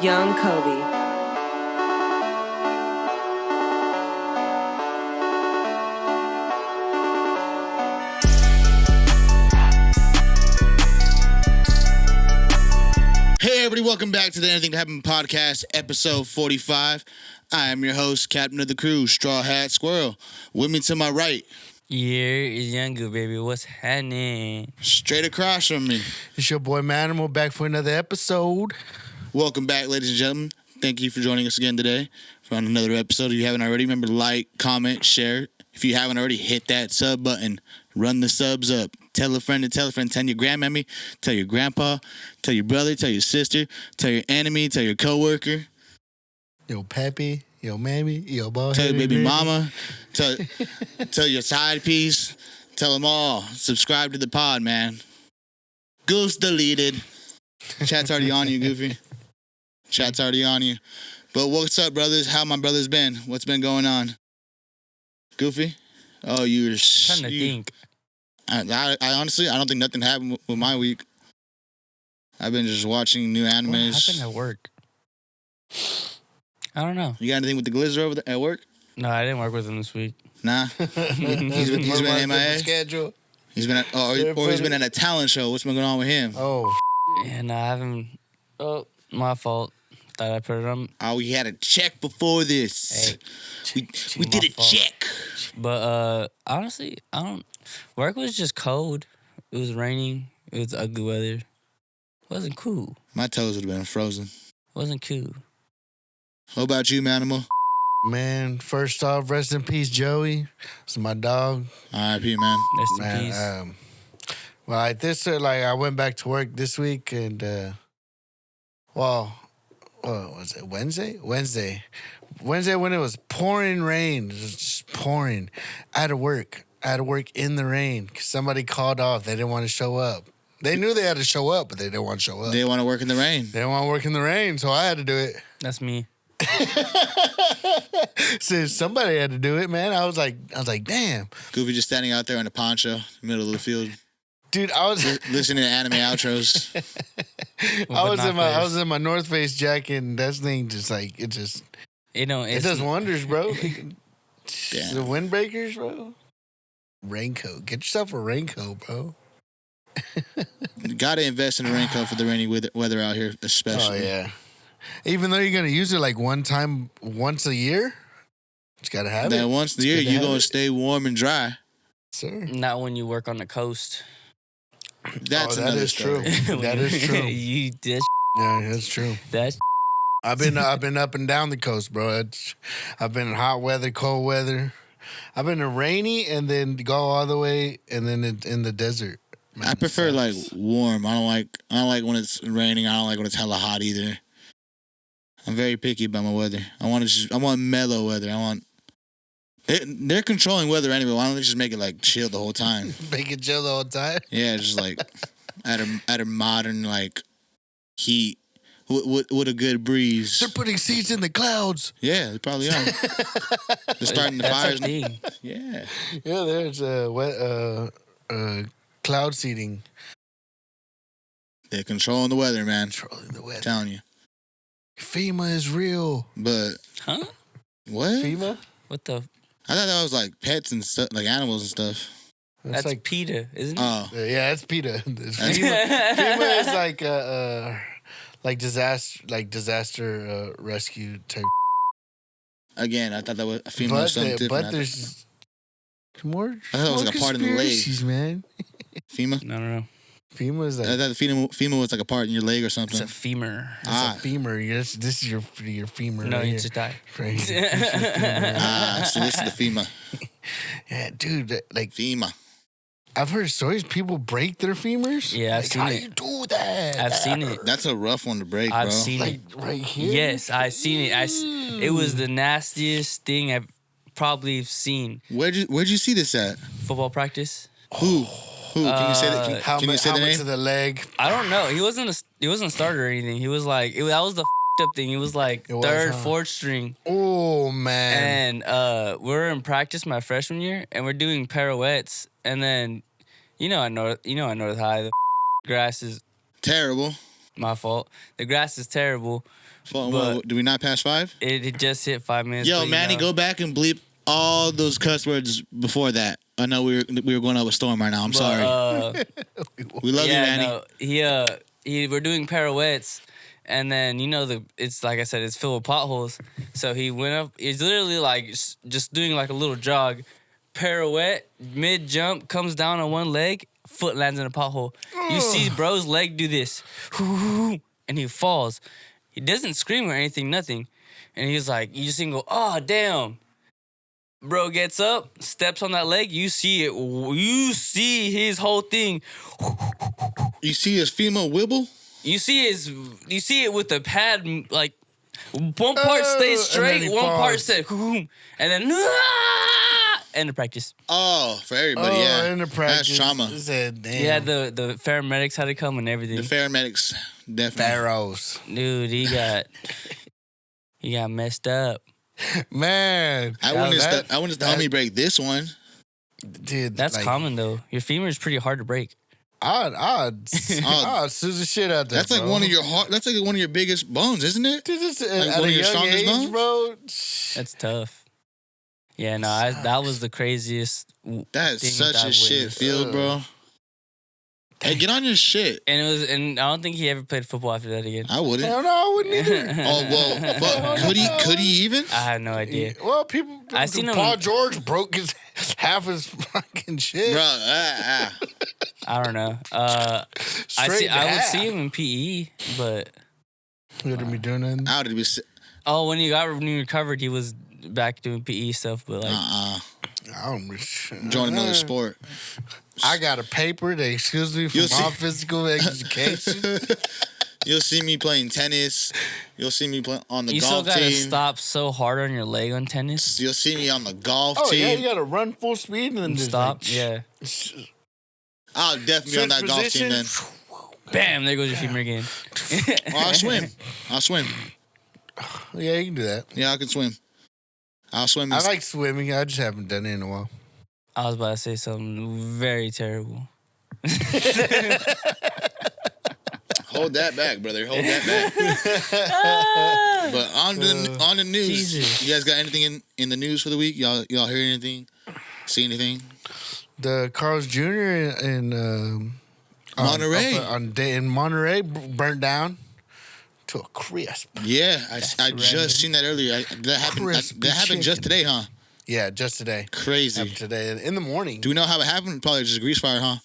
Young Kobe. Hey everybody, welcome back to the Anything to Happen podcast, episode 45. I am your host, Captain of the Crew, Straw Hat Squirrel. With me to my right, Here is Younger, baby. What's happening? straight across from me. It's your boy Manimal back for another episode. Welcome back, ladies and gentlemen. Thank you for joining us again today for another episode. If you haven't already, remember to like, comment, share. If you haven't already, hit that sub button. Run the subs up. Tell a friend to tell a friend. Tell your grandmammy, tell your grandpa, tell your brother, tell your sister, tell your enemy, tell your coworker. Yo, pappy, yo, mammy, yo, boy. Tell your baby mama. Tell your side piece. Tell them all. Subscribe to the pod, man. Goose deleted. Chat's already on you, Goofy. Chat's already on you. But what's up, brothers? How my brothers been? What's been going on? Goofy? Oh, you're... Trying to think. I honestly, I don't think nothing happened with my week. I've been just watching new animes. What happened at work? I don't know. You got anything with the Glizzer over there at work? No, I didn't work with him this week. Nah. He's been MIA. Schedule. He's been he's been at a talent show. What's been going on with him? Oh, Yeah, no, I haven't. Oh, my fault. Thought I put it on. Oh, we had a check before this. Hey, we did a fault. check. But honestly, I don't. Work was just cold. It was raining. It was ugly weather. Wasn't cool. My toes would have been frozen. Wasn't cool. What about you, Manimal? man. First off, rest in peace, Joey. It's my dog. R.I.P., man. Rest in Man, peace. well, I went back to work this week and, what was it, Wednesday when it was pouring rain. It was just pouring. I had to work in the rain because somebody called off. They didn't want to show up. They knew they had to show up, but they didn't want to show up. They want to work in the rain. They didn't want to work in the rain, so I had to do it. That's me. So somebody had to do it, man. I was like, damn. Goofy just standing out there in a poncho, middle of the field, Dude, I was listening to anime outros. I was in my North Face jacket, and that thing just like it does wonders, bro. The windbreakers, bro. Raincoat. Get yourself a raincoat, bro. Got to invest in a raincoat for the rainy weather out here, especially. Oh yeah. Even though you're gonna use it like once a year, just gotta have it. Once a year, you're gonna stay warm and dry. Sir. Not when you work on the coast. That's that another is story. true. That is true. You this. Yeah, that's true. That's. I've been up and down the coast, bro. I've been in hot weather, cold weather. I've been in rainy and then go all the way and then in the desert. Man, I prefer like warm. I don't like when it's raining. I don't like when it's hella hot either. I'm very picky about my weather. I want mellow weather. They're controlling weather anyway. Why don't they just make it like chill the whole time? Make it chill the whole time. Yeah, just like at a modern like heat with a good breeze. They're putting seeds in the clouds. Yeah, they probably are. They're starting the That's fires. a thing. Yeah. Yeah, there's cloud seeding. They're controlling the weather, man. Controlling the weather. I'm telling you. FEMA is real. But Huh? what? FEMA? What the? I thought that was like pets and stuff, like animals and stuff. That's like PETA, isn't it? Oh, yeah, it's PETA. FEMA is like disaster rescue type. again, I thought that was a female or something different. But there's more. I thought it was like a part in the leg. conspiracies, man. FEMA? No. FEMA is I like thought FEMA was like a part in your leg or something. It's a femur. it's a femur. Yes, this is your femur. No, right you here. just die. Right here. This is your femur. So this is the FEMA. Yeah, dude. Like FEMA. I've heard stories. People break their femurs. Yeah, I've like, seen how it. you do that? I've seen it. That's a rough one to break, I've bro. seen Like it. right here. Yes, I've seen it. It was the nastiest thing I've probably seen. Where'd you see this at? Football practice. Who? Can you say that? How Can you say the much name? to the leg? I don't know. He wasn't a starter or anything. He was like that was the up thing. He was like It was, third, huh? fourth string. Oh man. And we're in practice my freshman year, and we're doing pirouettes. And then, at North High, the grass is Terrible. my fault. The grass is terrible. Do we not pass 5? It just hit 5 minutes. Yo, but, Manny, go back and bleep all those cuss words before that. I know we were going up a storm right now. I'm sorry. We love you, Manny. No, we're doing pirouettes, and then it's like I said, it's filled with potholes. So he went up. He's literally like just doing like a little jog, pirouette, mid jump, comes down on one leg, foot lands in a pothole. You see bro's leg do this, and he falls. He doesn't scream or anything, nothing, and he's like, you just see him go, oh damn. Bro gets up, steps on that leg. You see it. You see his whole thing. You see his female wibble? You see it with the pad, like one part stays straight, one part said, and then end of practice. Oh, for everybody, yeah. End of practice. That's trauma. Damn. Yeah, the paramedics had to come and everything. The paramedics, definitely. Pharaohs. Dude, he got messed up. Man, I wouldn't just help me break this one. Dude, That's common though. Your femur is pretty hard to break. I'd sue the shit out there. That's like one of your That's like one of your biggest bones, isn't it? Dude, like at one a of your young strongest age, bones, bro. That's tough. Yeah, no, that was the craziest. That's such a shit field, bro. Hey, get on your shit. And I don't think he ever played football after that again. I wouldn't. Hell no, I wouldn't either. Oh well, fuck. Could he even? I have no idea. Well, I seen him. Paul George broke half his fucking shit, Bro, I don't know. I would see him in PE, but he wouldn't be doing nothing. How did we? When he recovered, he was back doing PE stuff. But like, join another sport. I got a paper that excuse me from my physical education. You'll see me playing tennis. You'll see me play on the you golf still gotta team. Stop so hard on your leg on tennis. You'll see me on the golf team. team. Yeah, you gotta run full speed and then just stop. Like, yeah. I'll definitely be on that golf team then. Bam! There goes your femur again. I'll swim. Yeah, you can do that. Yeah, I can swim. I'll swim. I like swimming. I just haven't done it in a while. I was about to say something very terrible. Hold that back, brother. Hold that back. But on the news, Jesus. you guys got anything in the news for the week? Y'all hear anything? See anything? The Carl's Jr. in Monterey in Monterey burnt down to a crisp. Yeah, I just seen that earlier. That happened just today, huh? Yeah, just today. Crazy. Happened today in the morning. Do we know how it happened? Probably just a grease fire, huh?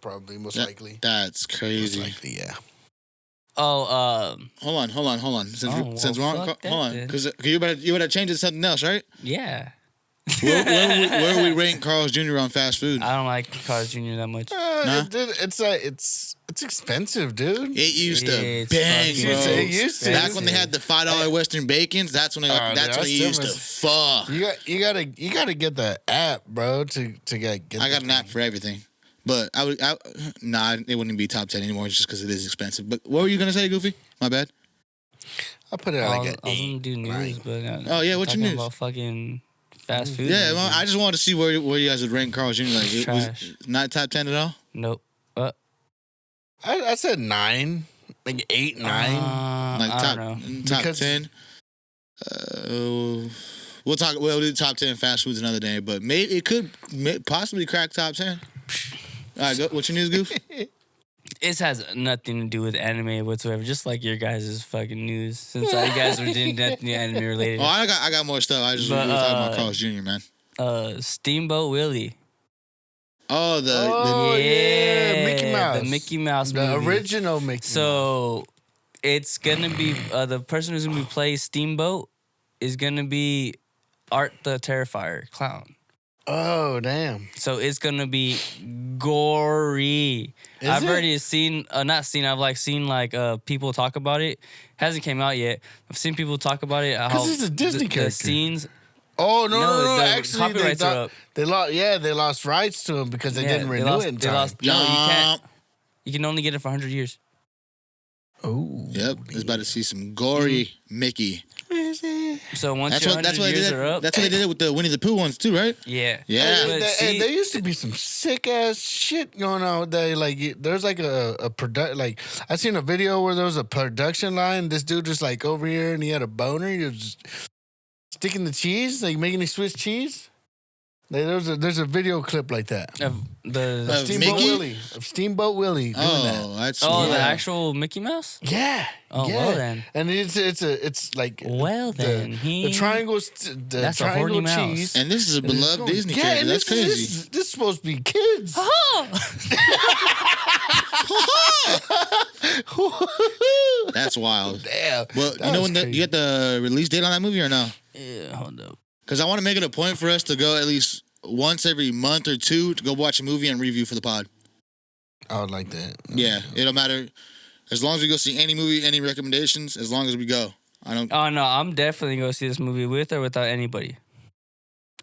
Probably, most likely. That's crazy. Most likely, yeah. Oh, hold on. Since we're on, hold on, then. because you better change it to something else, right? Yeah. Where we rank Carl's Jr. on fast food? I don't like Carl's Jr. that much. It's expensive, dude. It used to bang, bro. It used to. Back when they had the $5 Western bacons, that's when it used to fuck. You gotta get the app, bro, to get. I got an app for everything, but it wouldn't be top 10 anymore just because it is expensive. But what were you gonna say, Goofy? My bad. I put it like an 8. I was gonna do news, but oh yeah, what's your news? About fucking fast food. Yeah, well, I just wanted to see where you guys would rank Carl's Jr. Like, it was not top 10 at all. Nope. I said 9, like 8, 9. Like I don't know. Top 10. We'll do top 10 fast foods another day, but maybe it could possibly crack top 10. All right, go. What's your news, Goof? It has nothing to do with anime whatsoever. Just like your guys' fucking news, since all you guys were doing nothing anime related. Oh, I got more stuff. I just was talking about Carl's Jr. Man. Steamboat Willie. Oh, yeah, Mickey Mouse. The Mickey Mouse the movie. Original Mickey Mouse. So it's gonna be the person who's gonna be playing Steamboat is gonna be Art the Terrifier clown. Oh damn! So it's gonna be gory. I've already seen, I've seen people talk about it. Hasn't came out yet. I've seen people talk about it. Because it's a Disney character. The scenes. Oh no! The Actually, copyrights are up. They lost rights to him because they didn't renew it in time. No, you can't. You can only get it for 100 years. Oh. Yep, it's about to see some gory Mickey. So once That's your what 100 years are up. That's what they did it with the Winnie the Pooh ones too, right? Yeah. Yeah. But see- there used to be some sick ass shit going on with that. Like, there's like a like I seen a video where there was a production line. This dude just like over here, and he had a boner. He was just sticking the cheese, like making the Swiss cheese. Like, there's a video clip like that. Of the Of Steamboat Mickey? Willie. Of Steamboat Willie doing that. That's the actual Mickey Mouse. Yeah. Oh, yeah. well then. And it's like Well then, the triangles, the That's a triangle horny mouse. cheese. And this is a beloved Disney Yeah, character. and That's crazy. This is supposed to be kids. That's wild. Damn. Well, you know when you get the release date on that movie or no? Yeah, hold up. Because I want to make it a point for us to go at least once every month or two to go watch a movie and review for the pod. I would like that. Yeah, it don't matter. As long as we go see any movie, any recommendations, as long as we go. I don't. Oh no, I'm definitely gonna see this movie with or without anybody.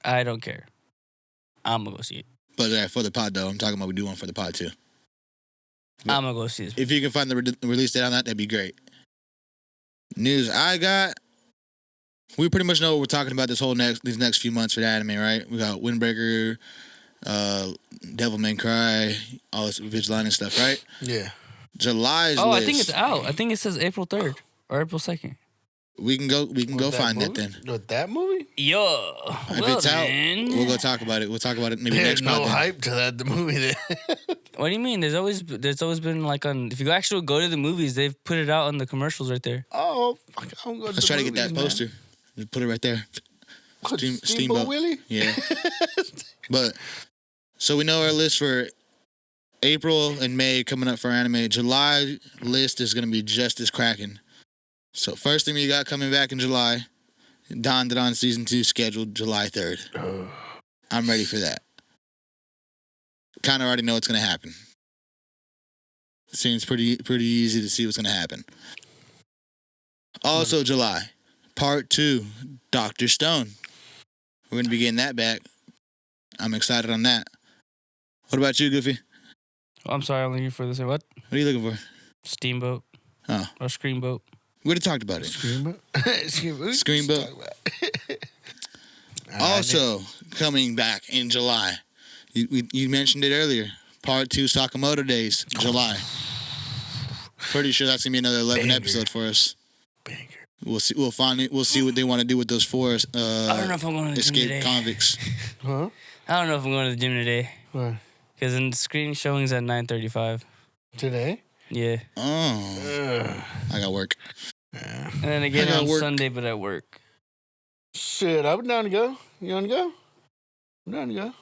I don't care. I'm gonna go see it. But for the pod, though, I'm talking about we do one for the pod, too. I'm gonna go see this. If you can find the release date on that, that'd be great. News I got. We pretty much know what we're talking about these next few months for the anime, right? We got Windbreaker, Devil May Cry, all this vigilante stuff, right? Yeah. July's Oh, list. I think it's out. I think it says April 3rd or April 2nd. We can go find that then. With that movie? Yo. If it's out, we'll go talk about it. We'll talk about it maybe There's next pod. no then. hype to that, the movie then. What do you mean? There's always been like on. If you actually go to the movies, they've put it out on the commercials right there. Oh, fuck, I'm going to Let's try to get that poster. Just put it right there. Steamboat Willie? Yeah. But so we know our list for April and May coming up for anime. July list is going to be just as cracking. So first thing we got coming back in July, Don season 2 scheduled July 3rd. I'm ready for that. Kind of already know what's going to happen. Seems pretty easy to see what's going to happen. Also July, part 2, Dr. Stone. We're going to be getting that back. I'm excited on that. What about you, Goofy? I'm sorry, I'm looking for this. What? What are you looking for? Steamboat. Oh. Or Screamboat. We already talked about it. Screamboat? Screamboat. Also coming back in July. You mentioned it earlier. Part 2 Sakamoto Days, July. Pretty sure that's gonna be another 11 episode for us. Banger. We'll see. We'll see what they want to do with those 4 I don't know if I'm going to the gym today. escaped convicts. Huh? I don't know if I'm going to the gym today. What? Because in the screen showing's at 9:35. Today? Yeah. Oh, I got work. And then again gotta on work. Sunday, but at work. Shit, I'm down to go. You want to go? I'm down to go.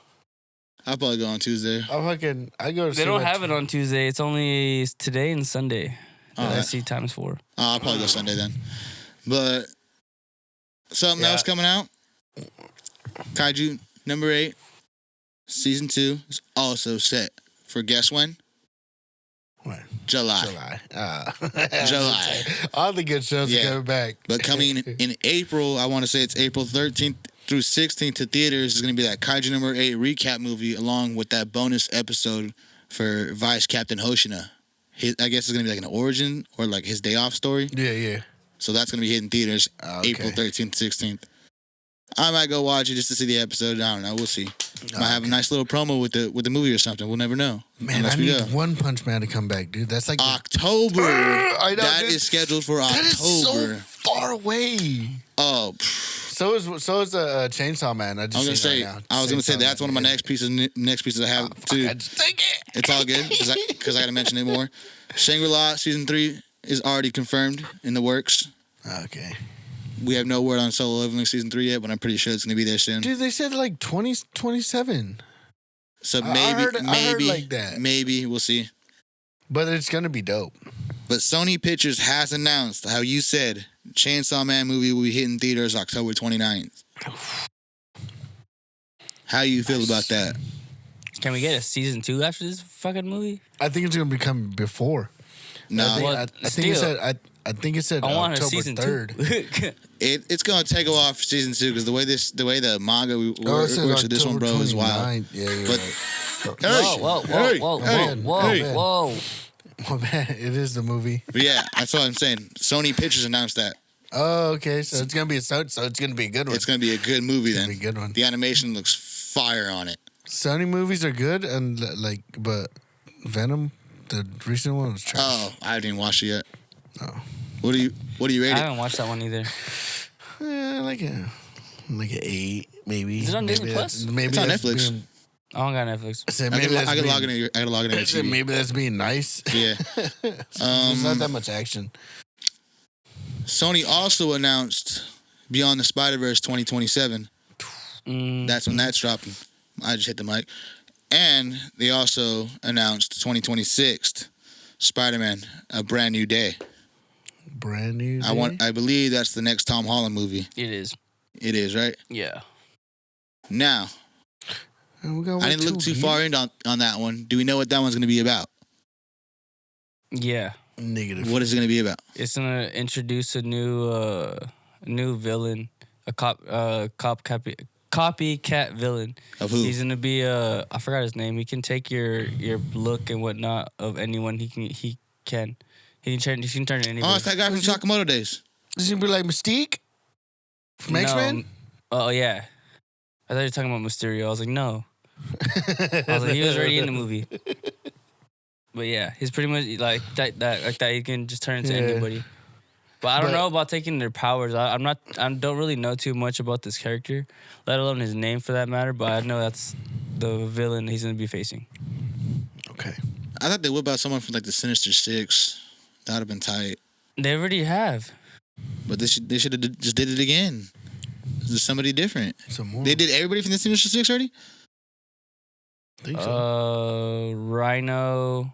I'll probably go on Tuesday. I go to They don't have it on Tuesday. It's only today and Sunday. Oh, I yeah. see times 4. I'll probably go Sunday then. But something else coming out. Kaiju number 8, season 2 is also set for guess when? What? July. July. July. All the good shows Yeah. are coming back. But coming in April, I want to say it's April 13th through 16th to theaters is going to be that Kaiju number 8 recap movie along with that bonus episode for Vice Captain Hoshina. I guess it's going to be like an origin or like his day off story. Yeah. So that's going to be hitting theaters Okay. April 13th to 16th. I might go watch it just to see the episode. I don't know. We'll see. Might have a nice little promo with the movie or something. We'll never know. Man, Unless I we need go. One Punch Man to come back, dude. That's like October. I know, That dude. is scheduled for that is so October. far away. Oh, So is Chainsaw Man. I I was gonna say that's one of my next pieces I have too. I just take it. It's all good because I gotta mention it more. Shangri-La season 3 is already confirmed in the works. Okay. We have no word on Solo Leveling season 3 yet, but I'm pretty sure it's gonna be there soon. Dude, they said like 2027. So I maybe heard like that. maybe we'll see. But it's gonna be dope. But Sony Pictures has announced, how you said, Chainsaw Man movie will be hitting theaters October 29th. How you feel about that? Can we get a season 2 after this fucking movie? I think it's gonna be coming before. No, Well, I think it still. said I think it said I want a October season 3rd. 2. it's gonna take off season 2 because the way the manga Oh, it works says with this one, bro, October is wild. 29th. Yeah, you're But- right. Hey, Whoa, hey, whoa, hey, whoa, hey. whoa. Oh man, it is the movie. But yeah, that's what I'm saying. Sony Pictures announced that. Oh, okay. So it's gonna be so it's gonna be a good one. It's gonna be a good movie It's then. gonna be a good one. The animation looks fire on it. Sony movies are good, and but Venom, the recent one was trash. Oh, I haven't even watched it yet. Oh. What do you rate I it? haven't watched that one either. Like an 8, maybe. Is it on Disney Plus? Maybe It's on that's Netflix. being- I don't got Netflix. I said I maybe can that's log being- in. I gotta log in. I said maybe that's being nice. Yeah. There's not that much action. Sony also announced Beyond the Spider-Verse 2027. That's when that's dropping. I just hit the mic. And they also announced 2026 Spider-Man: A Brand New Day. Brand new. I believe that's the next Tom Holland movie. It is. It is, right? Yeah. Now, I didn't look too far in on that one. Do we know what that one's going to be about? Yeah. Negative. What is it going to be about? It's gonna introduce a new villain, a copycat villain. Of who? He's gonna be I forgot his name. He can take your look and whatnot of anyone. He can turn into anybody. Oh, it's that guy from Sakamoto Days. Is he gonna be like Mystique from X-Men? Oh yeah. I thought you were talking about Mysterio. I was like, no. I was like, he was already in the movie. But yeah, he's pretty much like that. He can just turn into anybody. But I don't know about taking their powers. I don't really know too much about this character, let alone his name for that matter. But I know that's the villain he's gonna be facing. Okay. I thought they whipped out someone from like the Sinister Six. That would have been tight. They already have. But they should have just did it again. There's somebody different. Some more. They did everybody from the Sinister Six already? I think so. Rhino,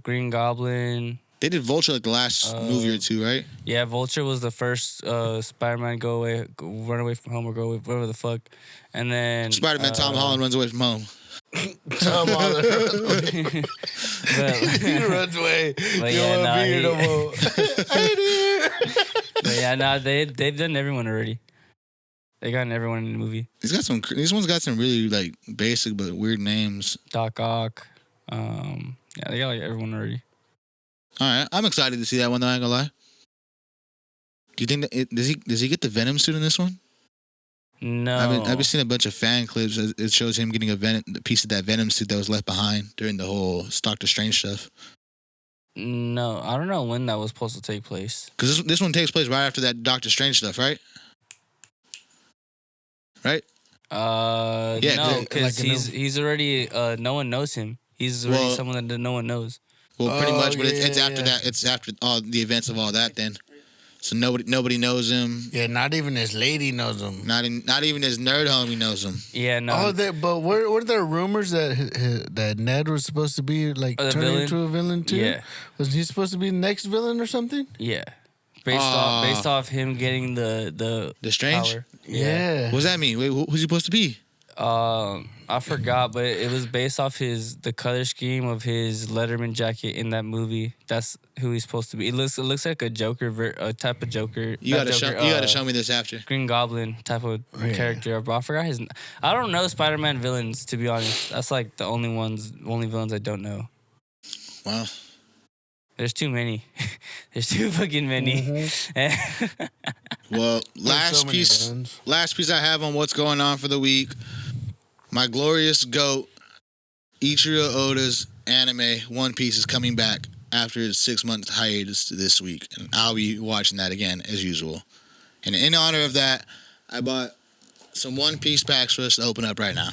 Green Goblin. They did Vulture like the last movie or two, right? Yeah, Vulture was the first Spider-Man run away from home or go away, whatever the fuck. And then Spider-Man Tom Holland runs away from home. Tom Holland. But, He runs away. But You yeah, don't nah, wanna be here no he- more. Hey there. but yeah, nah, they've done everyone already. They gotten everyone in the movie. These ones got some really like basic but weird names. Doc Ock. Yeah, they got like everyone already. All right, I'm excited to see that one though. I ain't gonna lie. Do you think that does he get the Venom suit in this one? No. I've been seeing a bunch of fan clips. It shows him getting the piece of that Venom suit that was left behind during the whole Doctor Strange stuff. No, I don't know when that was supposed to take place. Because this one takes place right after that Doctor Strange stuff, right? Right? No, like because a he's already no one knows him. He's already someone that no one knows. Well, pretty much, but it's yeah, after yeah. that. It's after all the events of all that. Then, so nobody knows him. Yeah, not even his lady knows him. Not even his nerd homie knows him. Yeah, no. But were there rumors that Ned was supposed to be like Oh, the turning villain? into a villain too? Yeah. Was he supposed to be the next villain or something? Yeah. Based off him getting the Strange? power. Yeah. What does that mean? Wait, who's he supposed to be? I forgot, but it was based off the color scheme of his Letterman jacket in that movie. That's who he's supposed to be. It looks like a Joker, a type of Joker. You not gotta Joker, show me this after. Green Goblin type of character. But I forgot his. I don't know Spider-Man villains, to be honest. That's like the only villains I don't know. Wow. There's too many. There's too fucking many. Well, There's so many villains. last piece I have on what's going on for the week. My glorious GOAT, Ichiro Oda's anime One Piece is coming back after its 6-month hiatus this week, and I'll be watching that again as usual. And in honor of that, I bought some One Piece packs for us to open up right now.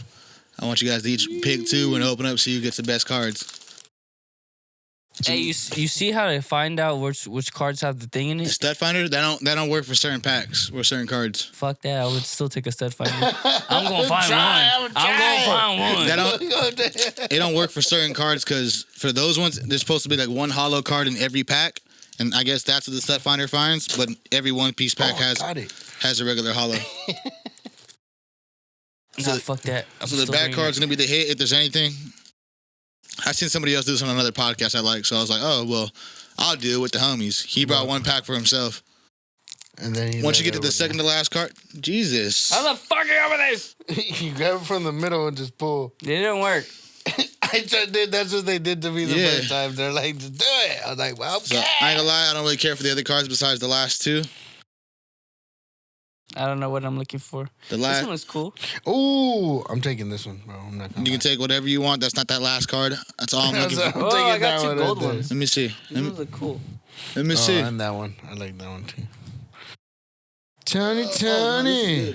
I want you guys to each pick 2 and open up, see who gets the best cards. Hey, you see how to find out which cards have the thing in The it? stud finder, that don't work for certain packs or certain cards. Fuck that! I would still take a stud finder. I'm gonna find one. I'm gonna find one. It don't work for certain cards because for those ones, there's supposed to be like one hollow card in every pack, and I guess that's what the stud finder finds. But every One Piece pack has a regular hollow. Nah, fuck that. So the bad card's gonna be the hit if there's anything. I seen somebody else do this on another podcast I like, so I was like, oh well, I'll do it with the homies. He brought one pack for himself. And then Once you get to the second to last card, Jesus. How the fuck are you over this? You grab it from the middle and just pull. It didn't work. Dude, that's what they did to me the Yeah. first time. They're like, just do it. I was like, well, okay. So I ain't gonna lie, I don't really care for the other cards besides the last two. I don't know what I'm looking for. The This last one was cool. Ooh, I'm taking this one, bro. I'm not gonna you can take whatever you want. That's not that last card. That's all I'm looking for. I'm Oh, taking I got that two one gold right there. ones. Let me see. These ones look cool. Let me Oh, see. and that one. I like that one too. Tony.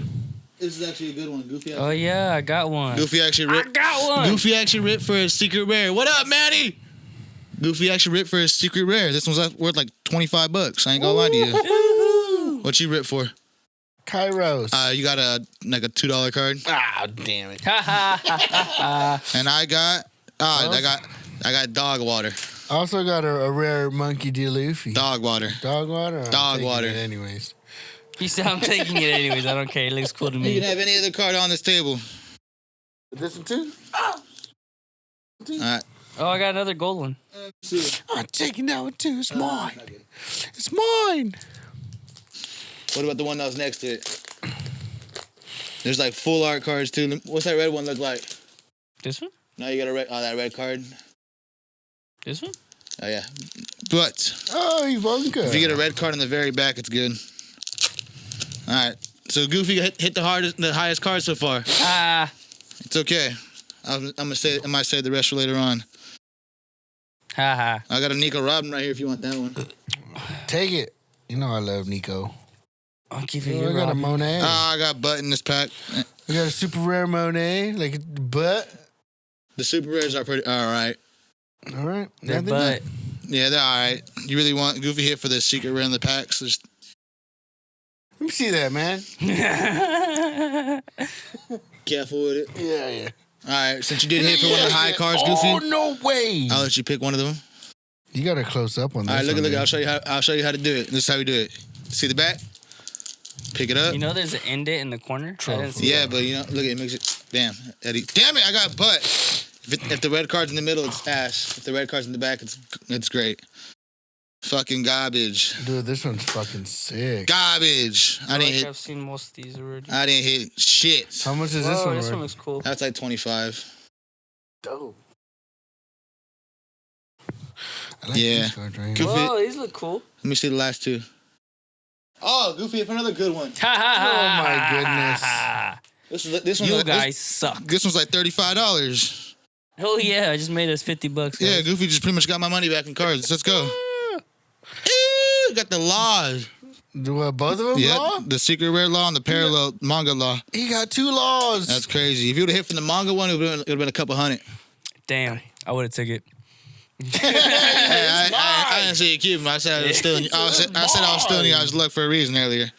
This is actually a good one. Goofy. Oh yeah, I got one. Goofy actually I ripped. got one. Goofy actually ripped for his secret rare. What up, Manny? Goofy actually ripped for his secret rare. This one's worth like $25. I ain't gonna lie to you. Woohoo. What you ripped for? Kairos. You got a $2 card, Ah, damn it. Ha ha ha ha. and I got dog water. I also got a rare monkey D. Luffy. Dog water. Dog water? I'm Dog taking water. it anyways. He said I'm taking it anyways. I don't care. It looks cool to You me. can have any other card on this table. This one too? All right. Oh, I got another gold one. I'm taking that one too. It's mine. It's mine. What about the one that was next to it? There's like full art cards too. What's that red one look like? This one? No, you got that red card. This one? Oh yeah. But Oh, Ivanka. if you get a red card in the very back, it's good. All right. So Goofy hit the highest card so far. Ah. It's okay. I might say the rest for later on. Ha ha. I got a Nico Robin right here if you want that one. Take it. You know I love Nico. I'll give you I your got a Robin. Monet. I got Butt in this pack. We got a super rare Monet, like butt. The super rares are pretty all right. All right. Their Nothing butt. Yeah, they're all right. You really want Goofy hit for the secret rare in the packs? Just Let me see that, man. careful with it. Yeah. All right, since you did hit for one of the high cards, Goofy, Oh, no way. I'll let you pick one of them. You got to close up on this. All right, look. one, I'll dude. show you how to do it. This is how we do it. See the back? Pick it up. You know there's an indent in the corner? I didn't see Yeah, but you know, look, it makes it. Damn, Eddie. Damn it, I got butt. If the red card's in the middle, it's ass. If the red card's in the back, it's great. Fucking garbage. Dude, this one's fucking sick. Garbage. I didn't hit. I've seen most of these already. I didn't hit shit. How much is Whoa, this one this worth? one looks cool. That's like 25. Dope. I like Yeah. these cards right here. Goofy. Whoa, these look cool. Let me see the last two. Oh, Goofy, for another good one. Oh my goodness. This one. You guys suck. This one's like $35. Oh yeah, I just made us $50. Yeah, guys. Goofy just pretty much got my money back in cards. Let's go. Ew, got the laws. Do both of them Yeah, law? the secret rare law and the parallel manga law. He got 2 laws. That's crazy. If you would have hit from the manga one, it would have been a couple hundred. Damn, I would have took it. Hey, I didn't say you keep him. I said I was stealing. I said I was stealing you guys' luck for a reason earlier.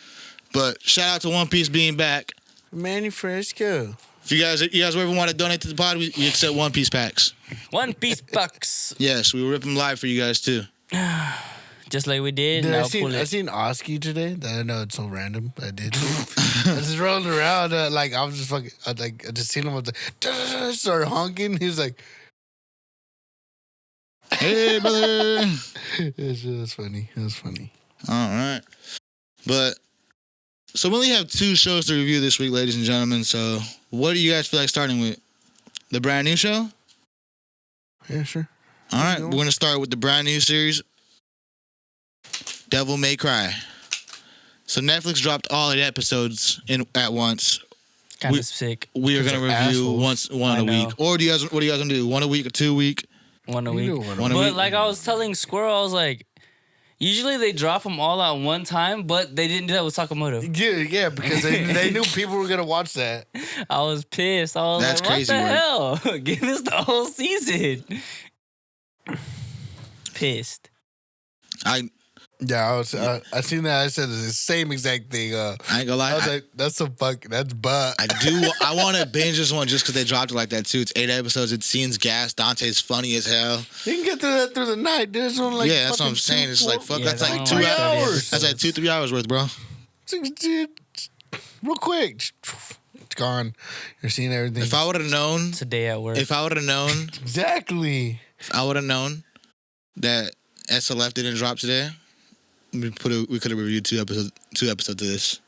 But shout out to One Piece being back. Manny Fresco. If you guys ever want to donate to the pod, we accept One Piece packs. One piece bucks. Yes, we will rip them live for you guys too. Just like we did. Dude, Now I pull it. seen Oski today. I know it's so random. I did. I just rolled around like I was just fucking. I just seen him with the started honking. He was like, Hey, brother. it was funny. It was funny. All right. But so we only have 2 shows to review this week, ladies and gentlemen. So what do you guys feel like starting with? The brand new show? Yeah, sure. All right. We're going to start with the brand new series, Devil May Cry. So Netflix dropped all 8 episodes at once. Kind of sick. We are going to review assholes. one I a know. week. Or what do you guys want to do? 1 a week or 2 a week? One a You week. do one a One a But week. like I was telling Squirrel, I was like, usually they drop them all at one time, but they didn't do that with Sakamoto. Yeah, because they knew people were gonna watch that. I was pissed. I was That's like, what crazy the work. hell? Give us the whole season. Pissed. Yeah, I seen that. I said the same exact thing. I ain't gonna lie. I was like, that's that's butt. I want to binge this one just because they dropped it like that too. It's 8 episodes. It scenes gas. Dante's funny as hell. You can get through that through the night. There's only like Yeah, that's what I'm fucking saying. It's like fuck. Yeah, That's that like one 2 was hours. 30 hours. That's like 2-3 hours worth, bro. Dude, real quick. It's gone. You're seeing everything. If I would have known, Today at work. if I would have known Exactly. that SLF didn't drop today, we could have reviewed 2 episodes of this.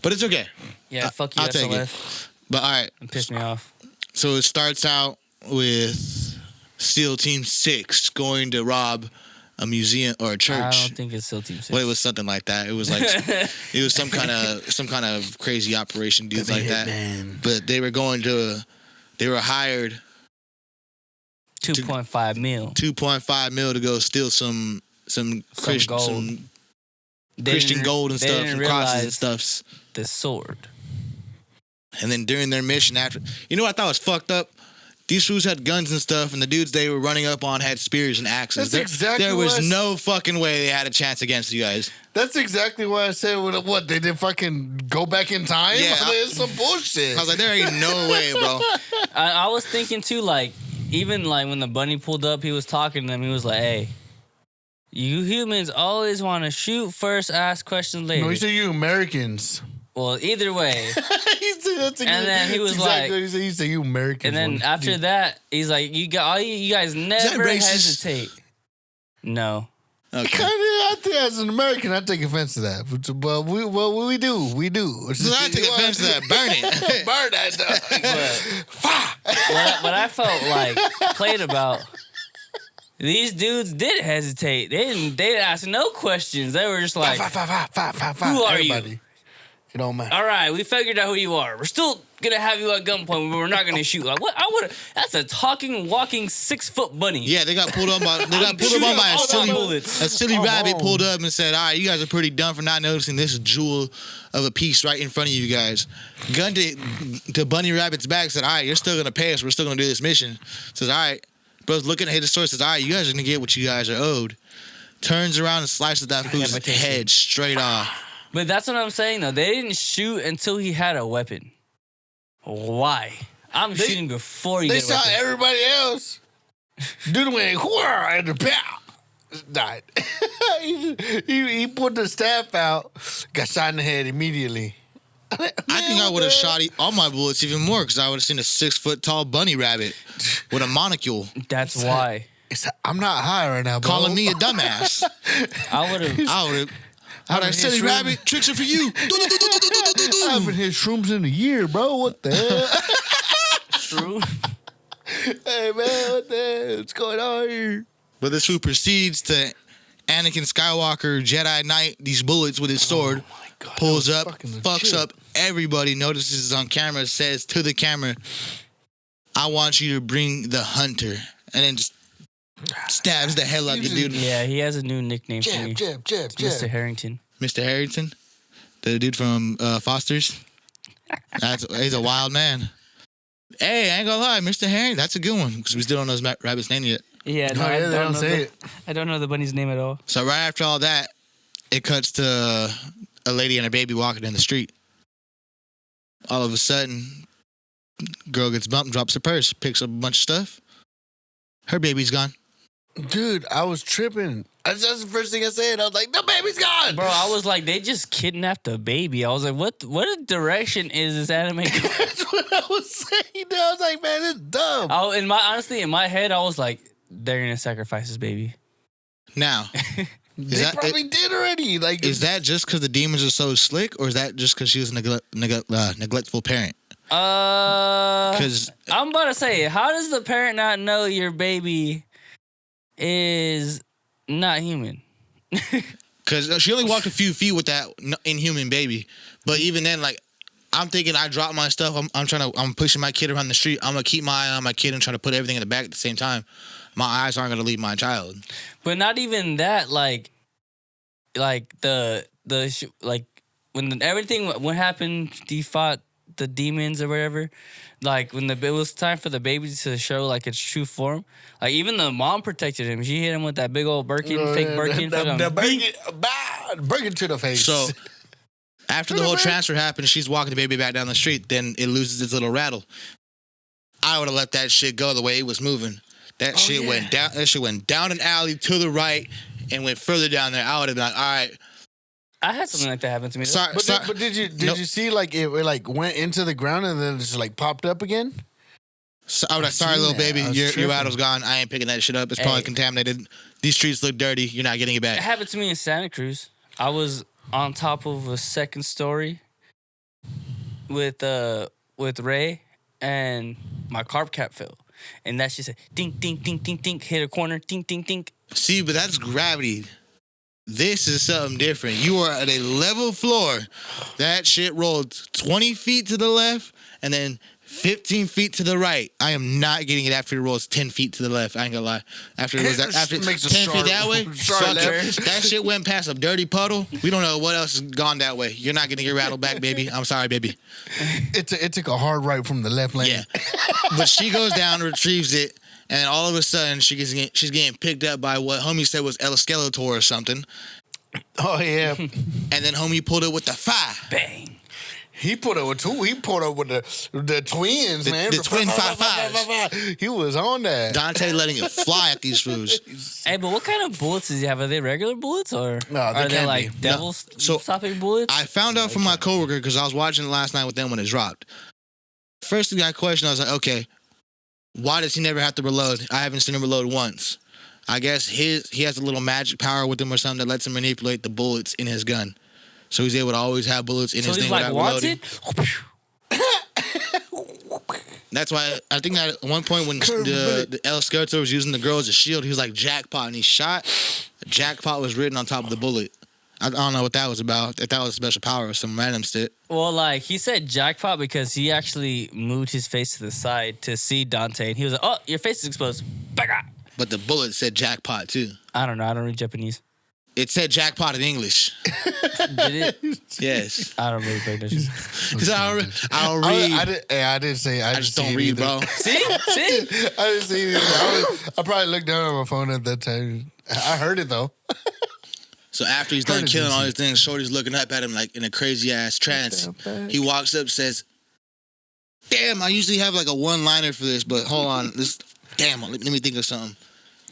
But it's okay. Yeah, fuck you, I'll take it. SLF. But all right. It pissed me off. So it starts out with SEAL Team 6 going to rob a museum or a church. I don't think it's SEAL Team 6. Well, it was something like that. It was like it was some kind of crazy operation, dudes like that. Man. But they were hired 2.5 mil. 2.5 mil to go steal some gold. Christian gold and they stuff, didn't some crosses and realize stuffs. the sword. And then during their mission after, you know what I thought was fucked up? These fools had guns and stuff, and the dudes they were running up on had spears and axes. That's exactly there was what no fucking way they had a chance against you guys. That's exactly why I said, what, they did fucking go back in time? Yeah. It's some bullshit. I was like, there ain't no way, bro. I was thinking too, like, even like when the bunny pulled up, he was talking to them. He was like, "Hey, you humans always want to shoot first, ask questions later." No, he said you Americans. Well, either way. And then he was exactly like, he said you Americans. And then after that, he's like, "You guys never hesitate." No. Okay. I think as an American, I take offense to that. But we do. So I take offense to that. Burn it. Burn that dog. What I felt like played about, these dudes did hesitate. They didn't ask no questions. They were just like, Who are you? It don't matter. All right, we figured out who you are. We're still gonna have you at gunpoint, but we're not gonna shoot. Like what? That's a talking, walking 6-foot bunny. Yeah, they got pulled up by a silly rabbit pulled up and said, "All right, you guys are pretty dumb for not noticing this jewel of a piece right in front of you guys." Gun to Bunny Rabbit's back, said, "All right, you're still gonna pay us. We're still gonna do this mission." Says, "All right." Bro's looking at his sword, says, "All right, you guys are gonna get what you guys are owed." Turns around and slices that fool's head straight off. But that's what I'm saying, though. They didn't shoot until he had a weapon. Why? I'm shooting before you get a weapon. They saw everybody else. Dude went, whoa, and the pow. Died. he put the staff out, got shot in the head immediately. I think I would have shot all my bullets even more because I would have seen a 6-foot tall bunny rabbit with a monocle. That's why. I'm not high right now, bro. Calling me a dumbass. I would have. How that silly rabbit tricks are for you. I haven't hit shrooms in a year, bro. What the hell? True. Hey, man, what the hell? What's going on here? But this fool proceeds to Anakin Skywalker Jedi Knight these bullets with his sword. Oh my God, pulls up, fucks up everybody, notices on camera, says to the camera, "I want you to bring the hunter." And then just stabs the hell out of the dude. Yeah, he has a new nickname for me. Mr. Harrington. Mr. Harrington? The dude from Foster's? He's a wild man. Hey, I ain't gonna lie, Mr. Harrington, that's a good one, because we still don't know his rabbit's name yet. Yeah, no, they don't say it. I don't know the bunny's name at all. So right after all that, it cuts to a lady and her baby walking in the street. All of a sudden, girl gets bumped, drops her purse, picks up a bunch of stuff. Her baby's gone. Dude, I was tripping. That's the first thing I said. I was like, the baby's gone. Bro, I was like, they just kidnapped the baby. I was like, what direction is this anime going? That's what I was saying. I was like, man, it's dumb. Honestly, in my head, I was like, they're going to sacrifice this baby. Now, They probably did already. Like, is that just because the demons are so slick, or is that just because she was a neglectful parent? Because I'm about to say, how does the parent not know your baby is not human? Because she only walked a few feet with that inhuman baby, but even then, like, I'm thinking I drop my stuff. I'm pushing my kid around the street. I'm gonna keep my eye on my kid and try to put everything in the back at the same time. My eyes aren't gonna leave my child. But not even that. Like when everything what happened, he fought the demons or whatever. Like when it was time for the baby to show like its true form. Like even the mom protected him. She hit him with that big old Birkin, fake Birkin. The Birkin to the face. So after the whole transfer happened, she's walking the baby back down the street. Then it loses its little rattle. I would have let that shit go the way it was moving. That shit went down. That shit went down an alley to the right and went further down there. I would have been like, all right. I had something like that happen to me. But did you see like it like went into the ground and then just like popped up again? So I was like, sorry, little baby, your rattle's gone. I ain't picking that shit up. It's probably contaminated. These streets look dirty. You're not getting it back. It happened to me in Santa Cruz. I was on top of a second story with Ray, and my carb cap fell. and that shit said dink, dink, dink, dink, dink, hit a corner, dink, dink, dink. See, but that's gravity. This is something different. You are at a level floor. That shit rolled 20 feet to the left and then 15 feet to the right. I am not getting it after it rolls 10 feet to the left. I ain't gonna lie. After it was after 10 feet that way, that shit went past a dirty puddle. We don't know what else has gone that way. You're not gonna get rattled back, baby. I'm sorry, baby. It took a hard right from the left lane. Yeah, but she goes down, retrieves it, and all of a sudden she's getting picked up by what homie said was El Skeletor or something. Oh yeah. And then homie pulled it with the 5. Bang. He put up with 2. He put up with the twins, man. The twin 5.5s. He was on that. Dante letting it fly at these fools. Hey, but what kind of bullets does he have? Are they regular bullets or are they like devil stopping bullets? I found out from my coworker because I was watching it last night with them when it dropped. First thing I questioned, I was like, okay, why does he never have to reload? I haven't seen him reload once. I guess he has a little magic power with him or something that lets him manipulate the bullets in his gun. So he's able to always have bullets in his thing without reloading. That's why I think that at one point when the El Skeletor was using the girl as a shield, he was like jackpot, and he shot. Jackpot was written on top of the bullet. I don't know what that was about. If that was a special power or some random shit. Well, like, he said jackpot because he actually moved his face to the side to see Dante, and he was like, oh, your face is exposed. But the bullet said jackpot, too. I don't know. I don't read Japanese. It said jackpot in English. Did it? Yes. I don't really pay attention. Because I don't read. I didn't say. I just don't read, bro. See? I didn't see it. I probably looked down on my phone at that time. I heard it, though. So after he's done killing all these things, Shorty's looking up at him like in a crazy-ass trance. He walks up, says, damn, I usually have like a one-liner for this, but hold on. Damn, let me think of something.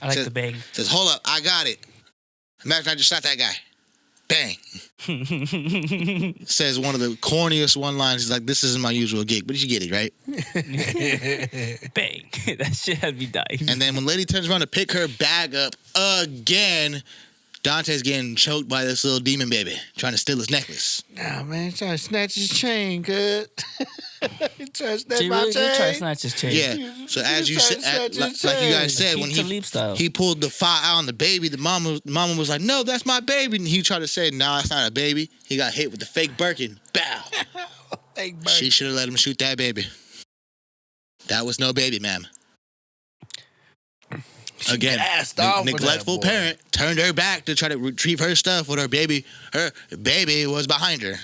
I like the bang. Says, hold up, I got it. Imagine I just shot that guy. Bang. Says one of the corniest one-liners. He's like, this isn't my usual gig, but you get it, right? Bang. That shit had me dying. And then when Lady turns around to pick her bag up again, Dante's getting choked by this little demon baby trying to steal his necklace. Nah, man, he's trying to snatch his chain, good. He trying to snatch my really chain. Try to snatch his chain. Yeah. So as you said, like you guys said, when he pulled the file out on the baby, the mama was like, "No, that's my baby." And he tried to say, "No, that's not a baby." He got hit with the fake Birkin. Bow. Fake Birkin. She should have let him shoot that baby. That was no baby, ma'am. Again, neglectful parent turned her back to try to retrieve her stuff when her baby was behind her.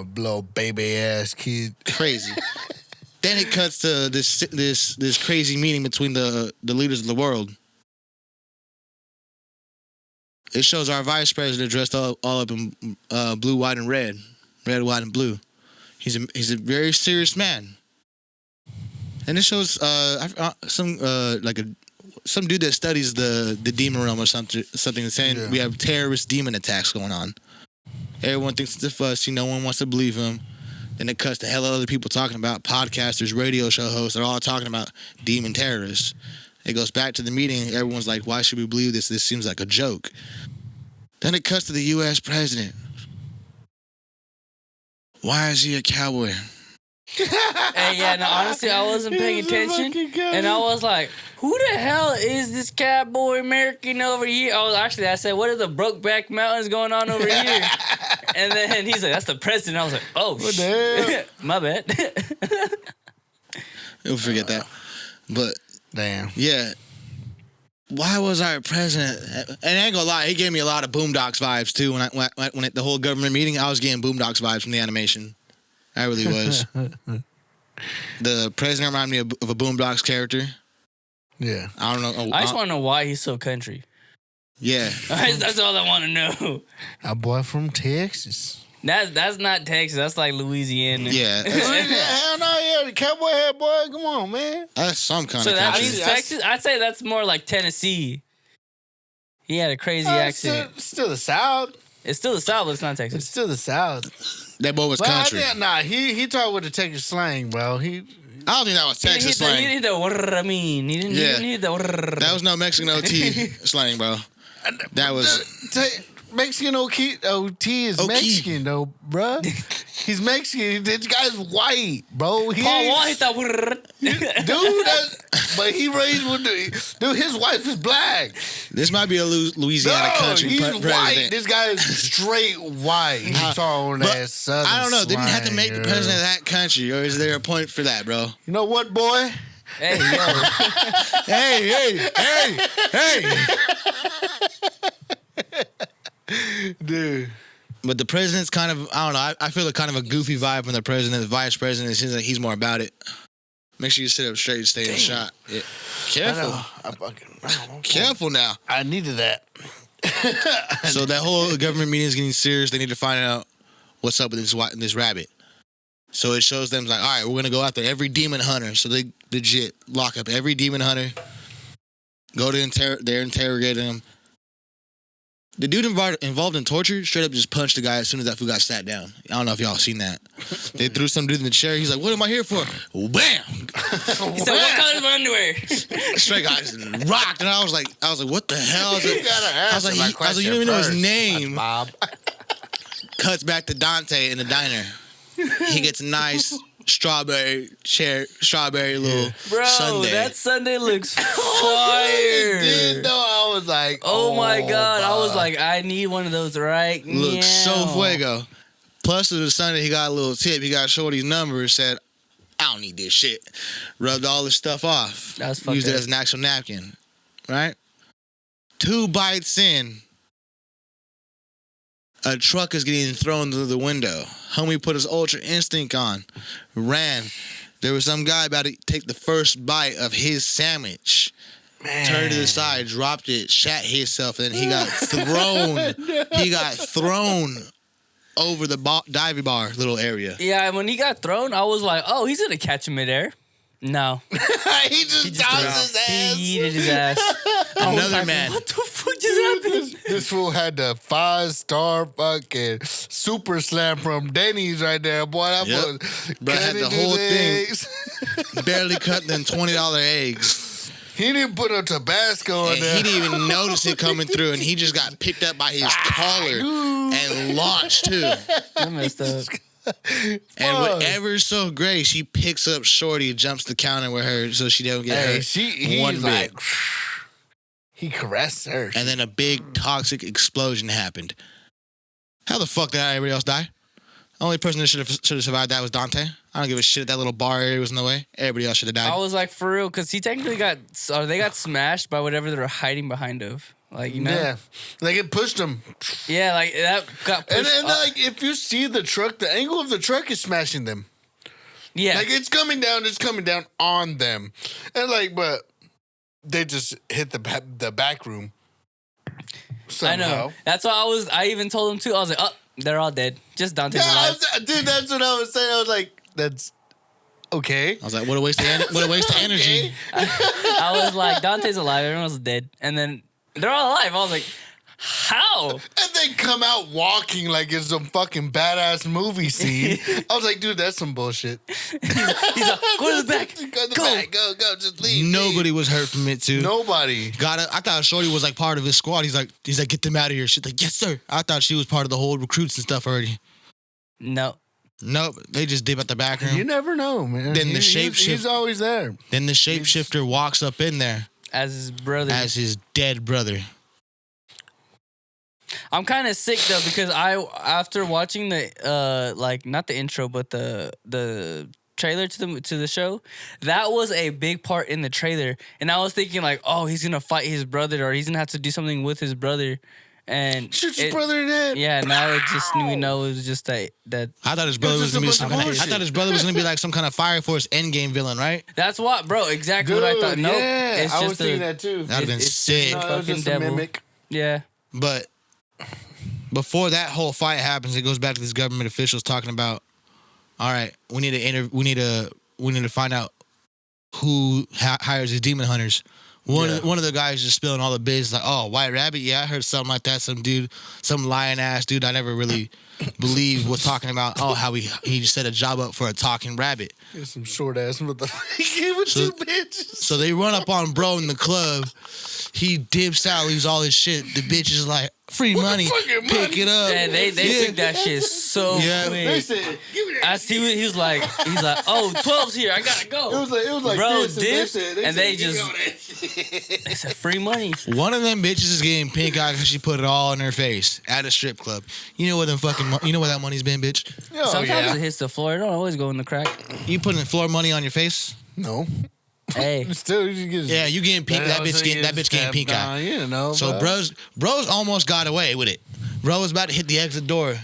Blow baby ass kid. Crazy. Then it cuts to this crazy meeting between the leaders of the world. It shows our vice president dressed all up in blue, white, and red. Red, white, and blue. He's a very serious man. And it shows some dude that studies the demon realm or something saying we have terrorist demon attacks going on. Everyone thinks it's a fuss. No one wants to believe him. Then it cuts to hell of other people talking about podcasters, radio show hosts. They're all talking about demon terrorists. It goes back to the meeting. Everyone's like, why should we believe this? This seems like a joke. Then it cuts to the U.S. president. Why is he a cowboy? Hey, yeah, no, honestly, I wasn't paying attention. And I was like, who the hell is this cowboy American over here? I said, what are the Brokeback Mountains going on over here? And then he's like, that's the president. I was like, oh, what the hell? My bad. You'll forget that. But, damn. Yeah. Why was our president? And I ain't gonna lie, he gave me a lot of Boondocks vibes, too. When the whole government meeting, I was getting Boondocks vibes from the animation. I really was. The president reminded me of a Boondocks character. Yeah. I don't know. I just want to know why he's so country. Yeah. That's all I want to know. A boy from Texas. That's not Texas. That's like Louisiana. Yeah. Hell no, yeah. The cowboy head boy. Come on, man. That's some kind of country. So that means Texas? I'd say that's more like Tennessee. He had a crazy accent. Still the South. It's still the South, but it's not Texas. It's still the South. That boy was country. He talked with the Texas slang, bro. I don't think that was Texas slang. He didn't need the I mean. He didn't need the That was no Mexican OT slang, bro. That was Mexican OT is Mexican though, bro. He's Mexican. This guy's white, bro. Paul Wall hit that. But he raised with dude. His wife is black. This might be a Louisiana country he's president. white. This guy is straight white. He's tall that southern. I don't know. They didn't have to make the swagger. president of that country, or is there a point for that, bro? You know what, boy? Hey, yo. hey. Dude. But the president's kind of, I don't know, I feel kind of a goofy vibe from the president. The vice president, it seems like he's more about it. Make sure you sit up straight and stay in the shot. Yeah. Careful. Careful now. I needed that. So that whole government meeting is getting serious. They need to find out what's up with this rabbit. So it shows them like, all right, we're going to go after every demon hunter. So they legit lock up every demon hunter. Go to they're interrogating them. The dude involved in torture straight up just punched the guy as soon as that fool got sat down. I don't know if y'all seen that. They threw some dude in the chair. He's like, what am I here for? Bam! He said, what color is my underwear? Straight guy just rocked. And I was like, what the hell? I was like, you don't even know his name. Bob. Cuts back to Dante in the diner. He gets a nice strawberry little Bro, sundae. that sundae looks fire. Did though. I was like, oh my God. I was like, I need one of those right now. Looks so fuego. Plus, to the Sunday, he got a little tip. He got Shorty's number and said, I don't need this shit. Rubbed all this stuff off. That was fucked Used it up. as an actual napkin. Right? 2 bites in. A truck is getting thrown through the window. Homie put his Ultra Instinct on. Ran. There was some guy about to take the first bite of his sandwich. Man. Turned to the side, dropped it, shat himself, and then he got thrown. He got thrown over the diving bar little area. Yeah, when he got thrown, I was like, oh, he's going to catch him midair. No. he just tossed his ass. He yeeted his ass. Another man. What the fuck just happened? This fool had the 5-star fucking super slam from Denny's right there, boy. That was bro had the whole thing. Barely cut them $20 eggs. He didn't put no Tabasco in there. He didn't even notice it coming through, and he just got picked up by his collar and launched too. I messed up. And whatever so great, she picks up Shorty, jumps the counter with her so she don't get hurt. One bit. Like, he caressed her. And then a big toxic explosion happened. How the fuck did everybody else die? The only person that should have survived that was Dante. I don't give a shit if that little bar area was in the way. Everybody else should have died. I was like, for real, because he technically they got smashed by whatever they were hiding behind of. Like, you know? Yeah. Like, it pushed him. Yeah, like, that got pushed. And then, like, if you see the truck, the angle of the truck is smashing them. Yeah. Like, it's coming down on them. And, like, but they just hit the back room. Somehow. I know. That's why I even told him, too. I was like, oh, they're all dead. Just Dante's alive. Dude, that's what I was saying. I was like, that's okay. I was like, what a waste of energy. I was like, Dante's alive. Everyone else is dead. And then they're all alive. I was like, how? And they come out walking like it's some fucking badass movie scene. I was like, dude, that's some bullshit. He's like, go to the back. Go, just leave. Nobody was hurt from it too. Nobody. I thought Shorty was like part of his squad. He's like, get them out of here. She's like, yes, sir. I thought she was part of the whole recruits and stuff already. No. Nope. They just dip at the back room. You never know, man. Then the shapeshifter. He's always there. Then the shapeshifter walks up in there. As his brother. As his dead brother. I'm kind of sick though because after watching the like not the intro but the trailer to the show, that was a big part in the trailer, and I was thinking like, oh, he's gonna fight his brother or he's gonna have to do something with his brother, and shoot his brother in the head. Yeah, now it just we know it was just that. I thought his brother was gonna be I thought his brother was gonna be like some kind of Fire Force Endgame villain, right? That's what, bro. Exactly what I thought. Nope, yeah, it's I just was thinking that too. That'd have been sick. No, it was just a mimic. Yeah, but. Before that whole fight happens, it goes back to these government officials talking about, all right, we need to find out who hires these demon hunters. One of the guys just spilling all the biz like, oh, White Rabbit, yeah, I heard something like that. Some dude, some lying ass dude I never really believed was talking about, oh, how he just set a job up for a talking rabbit. There's some short ass motherfucker with two bitches. So they run up on bro in the club. He dips out, leaves all his shit. The bitch is like, free money. Pick it up. And they took that shit so quick. They said, give me that. I see what he was like, oh, 12's here, I gotta go. It was like bro, this, and they said free money. One of them bitches is getting pink eye because she put it all in her face at a strip club. You know where that money's been, bitch? Sometimes it hits the floor. It don't always go in the crack. You putting floor money on your face? No. Hey, Still, you get you getting pink. That bitch getting pink eye. You know. So bros almost got away with it. Bro was about to hit the exit door.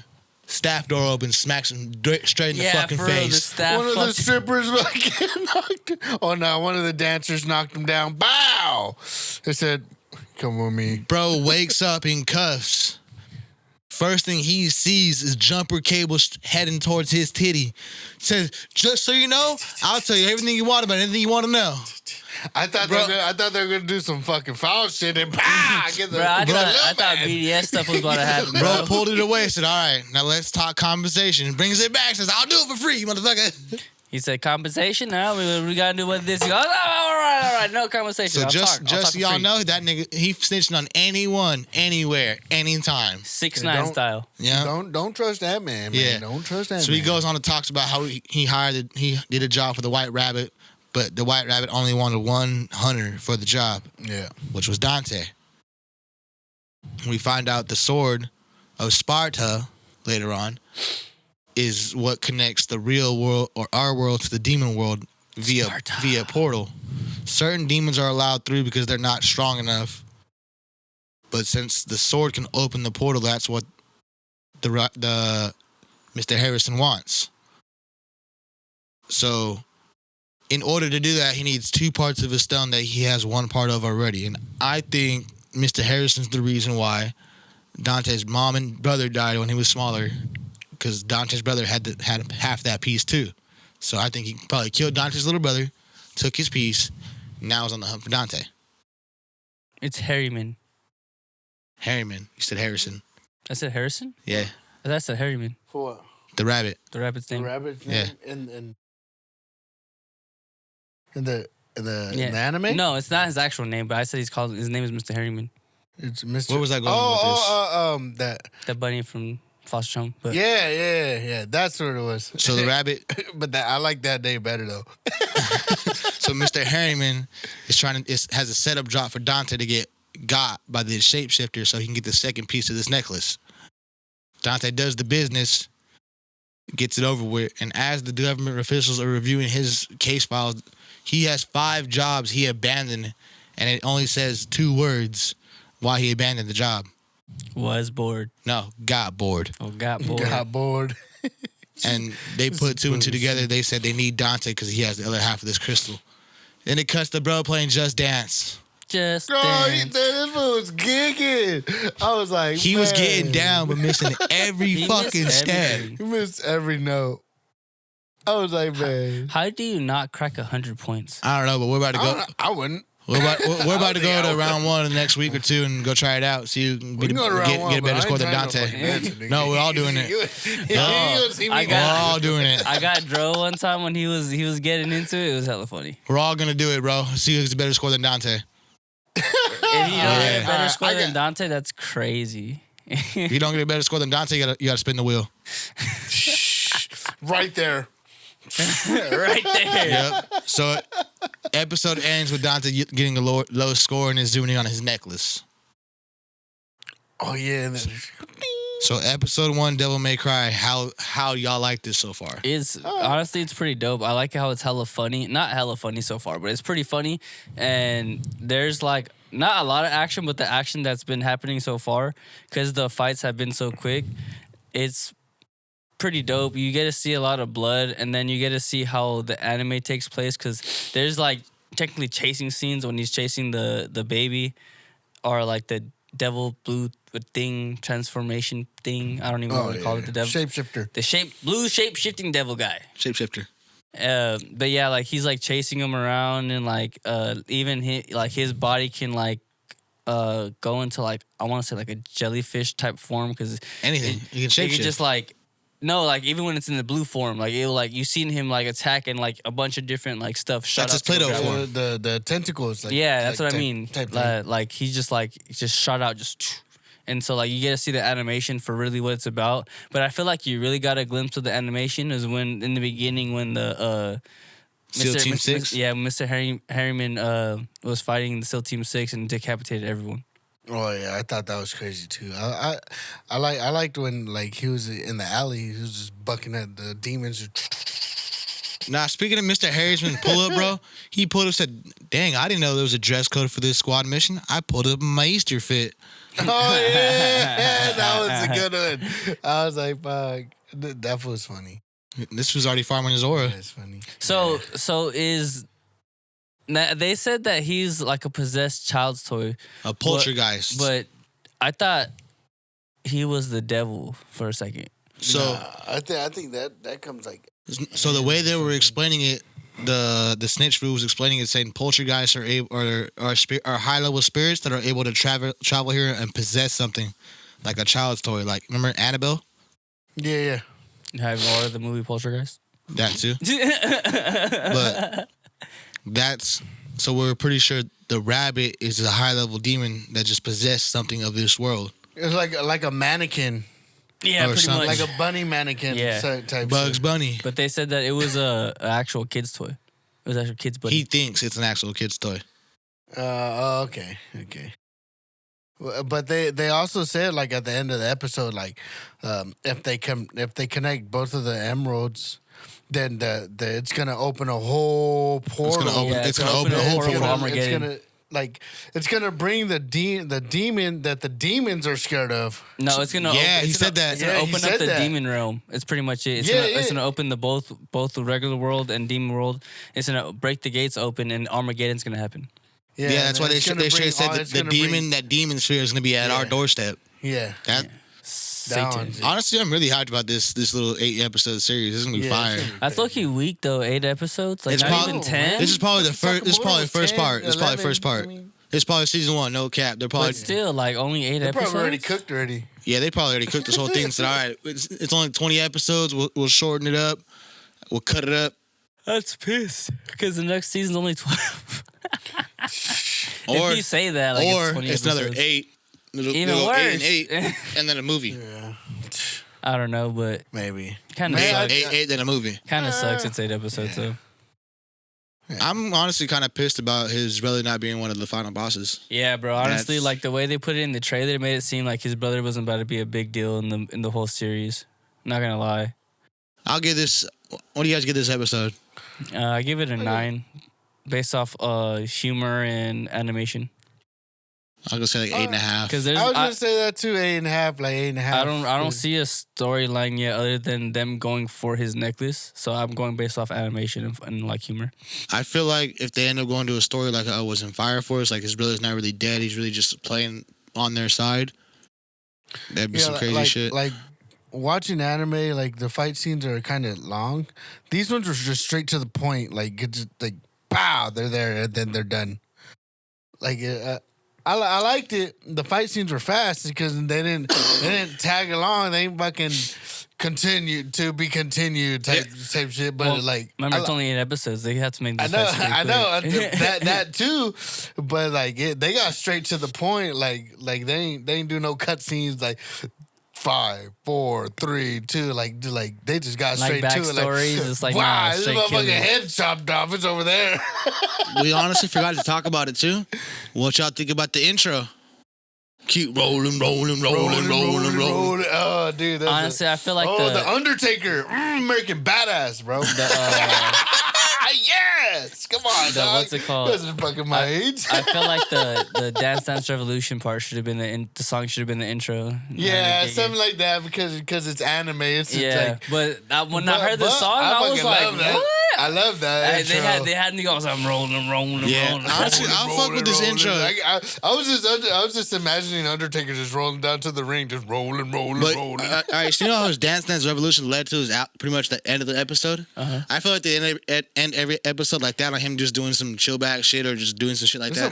Staff door open, smacks him straight in the fucking face. One of the strippers fucking knocked him. Oh no, one of the dancers knocked him down. Bow! They said, come with me. Bro wakes up in cuffs. First thing he sees is jumper cables heading towards his titty. Says, just so you know, I'll tell you everything you want about it, anything you want to know. I thought they were gonna do some fucking foul shit and get the. I thought BDS stuff was about to happen, Bro pulled it away. Said, "All right, now let's talk compensation." Brings it back. Says, "I'll do it for free, motherfucker." He said compensation. Now we gotta do what this. He goes, all right, no compensation. So I'll just talk so y'all know, that nigga he snitching on anyone, anywhere, anytime. 6ix9ine style. Yeah. Don't trust that man. Yeah. Don't trust that. So man. he goes on and talks about how he did a job for the White Rabbit, but the White Rabbit only wanted one hunter for the job. Yeah. Which was Dante. We find out the sword of Sparta later on is what connects the real world or our world to the demon world via portal. Certain demons are allowed through because they're not strong enough. But since the sword can open the portal, that's what the Mr. Harrison wants. So in order to do that, he needs 2 parts of a stone that he has 1 part of already. And I think Mr. Harrison's the reason why Dante's mom and brother died when he was smaller, because Dante's brother had half that piece too. So I think he probably killed Dante's little brother, took his piece, now is on the hunt for Dante. It's Harryman. Harryman. You said Harrison. I said Harrison? Yeah. That's the Harryman. For what? The rabbit. The rabbit's name. The rabbit's Yeah. name? In the anime? No, it's not his actual name, but I said his name is Mr. Harryman. It's Mr. Where was I going with this? That bunny from Foster Home. But Yeah. That's what it was. So the rabbit. But I like that name better though. So Mr. Harryman has a setup drop for Dante to get got by the shapeshifter so he can get the second piece of this necklace. Dante does the business, gets it over with, and as the government officials are reviewing his case files, he has 5 jobs he abandoned, and it only says 2 words why he abandoned the job. Was bored. No, got bored. Oh, got bored. Got bored. And they put 2 and 2 together. They said they need Dante because he has the other half of this crystal. Then it cuts to bro playing Just Dance. Just Dance. This fool was gigging. I was like, He was getting down but missing every fucking step. He missed every note. I was like, man. How do you not crack 100 points? I don't know, but we're about to go. I wouldn't. We're about to go to round 1 in the next week or 2 and go try it out. See who can get a better score than Dante. No, we're all doing it. We're all doing it. I got Dro one time when he was getting into it. It was hella funny. We're all gonna do it, bro. See who's a better score than Dante. If you don't get a better score than Dante, that's crazy. If you don't get a better score than Dante, you gotta spin the wheel. Right there. Right there. Yep. So episode ends with Dante getting the lowest score and is zooming on his necklace. Oh yeah. So episode 1, Devil May Cry. How y'all like this so far? Honestly, it's pretty dope. I like how it's hella funny. Not hella funny so far, but it's pretty funny. And there's like not a lot of action, but the action that's been happening so far, because the fights have been so quick, it's pretty dope. You get to see a lot of blood, and then you get to see how the anime takes place, because there's like technically chasing scenes when he's chasing the baby, or like the devil blue thing, transformation thing. I don't even know what to call it. The devil Shapeshifter. The blue shape-shifting devil guy. Shapeshifter. But yeah, like he's like chasing him around, and like even his body can like go into like, I want to say like a jellyfish type form, because Anything. You can shapeshift. it can just like, no, like even when it's in the blue form, like it'll like, you seen him like attack and like a bunch of different like stuff. That's his Play-Doh form. The tentacles. Like, yeah, that's what I mean. Type Like he just shot out, just, and so like you get to see the animation for really what it's about. But I feel like you really got a glimpse of the animation is when in the beginning when the SEAL Team 6? Mr. Harriman was fighting the SEAL Team 6 and decapitated everyone. Oh yeah, I thought that was crazy too. I liked when like he was in the alley, he was just bucking at the demons. Nah, speaking of Mr. Harrisman pull up, bro, he pulled up said, "Dang, I didn't know there was a dress code for this squad mission. I pulled up my Easter fit." Oh yeah, that was a good one. I was like, fuck, that was funny. This was already farming his aura. That's funny. So is they said that he's like a possessed child's toy, A poltergeist. but I thought he was the devil for a second. So, I think that comes like. so the way they were explaining it, the snitch food was explaining it, saying poltergeists are able, are high level spirits that are able to travel here and possess something, like a child's toy. Like remember Annabelle? Yeah. Have you ordered the movie Poltergeist? That too. But that's so we're pretty sure the rabbit is a high level demon that just possessed something of this world. It's like a mannequin, Yeah, Or pretty something. much. like a bunny mannequin. Yeah. Type Bugs shit. Bunny. But they said that it was a actual kid's toy. It was actual kid's buddy. He thinks it's an actual kid's toy. Okay. But they also said like at the end of the episode like if they connect both of the emeralds, then it's gonna open a whole portal. It's gonna open a whole portal for portal. Armageddon. It's gonna bring the demon that the demons are scared of. No, it's gonna. Yeah, open, he said that. It's gonna Yeah, he open up said the that. demon realm. It's pretty much it. It's, Yeah, gonna, it's yeah. gonna open the both the regular world and demon world. It's gonna break the gates open and Armageddon's gonna happen. Yeah, that's why they it's should gonna have bring said all- that it's the gonna demon, bring- that demon sphere is gonna be at our doorstep. Yeah. That Satan. honestly, I'm really hyped about this little 8-episode series. This is gonna be Yeah, fire. it's gonna be That's low-key weak though. 8 episodes, like It's not probably- even 10. This is probably the first. This is probably the first 10, part. It's probably the 11, first part. I mean, It's probably season 1. No cap. They're probably but still, like only 8 They're episodes. probably already cooked already. yeah. They probably already cooked this whole thing. And said, all right, it's only 20 episodes. We'll shorten it up. We'll cut it up. That's pissed because the next season's only 12. Or if you say that, like or it's 20 it's another episodes. 8. It'll Even go worse. 8 and 8, and then a movie. Yeah. I don't know, but Maybe. kind of Man, sucks. 8, then a movie. Kind of sucks. It's 8 episodes though. I'm honestly kind of pissed about his brother not being one of the final bosses. Yeah, bro. Honestly, That's- like the way they put it in the trailer, it made it seem like his brother wasn't about to be a big deal in the whole series. Not gonna lie. I'll give this. What do you guys give this episode? I give it a 9, based off humor and animation. I'll go say like 8.5. Because there's I was gonna say that too. 8.5, like 8.5. I don't see a storyline yet other than them going for his necklace. So I'm going based off animation and like humor. I feel like if they end up going to a story like I was in Fire Force, like his brother's not really dead, he's really just playing on their side. That'd be some crazy shit. Like watching anime, like the fight scenes are kind of long. These ones were just straight to the point. Like it's just, like pow, they're there and then they're done. Like I liked it. The fight scenes were fast because they didn't tag along. They fucking continued to be continued type shit. But Well, like Remember, I, it's only 8 episodes. They have to make I this know, fast pretty I know quick. that too, but like they got straight to the point. Like they ain't do no cut scenes. Like 5, 4, 3, 2. Like they just got Like straight to it. backstories, it's like, wow, nah, this straight motherfucking killing. head chopped off. It's over there. We honestly forgot to talk about it too. What y'all think about the intro? Keep rolling. Oh, dude. That's Honestly, I feel like the Undertaker, American badass, bro. Yes, come on, dog. what's it called? This is fucking my age. I feel like the Dance Dance Revolution part should have been the song should have been the intro. Yeah, Like, something like that because it's anime. It's just yeah, like, but when I heard the song, I was fucking like, love that. what? I love that. They had me go. I was like, I'm rolling. Yeah, honestly, I'll fuck with this intro. I was just imagining Undertaker just rolling down to the ring, just rolling. But all right, so you know how his Dance Dance Revolution led to his pretty much the end of the episode. I feel like they end every episode like that on him just doing some chill back shit or just doing some shit like that.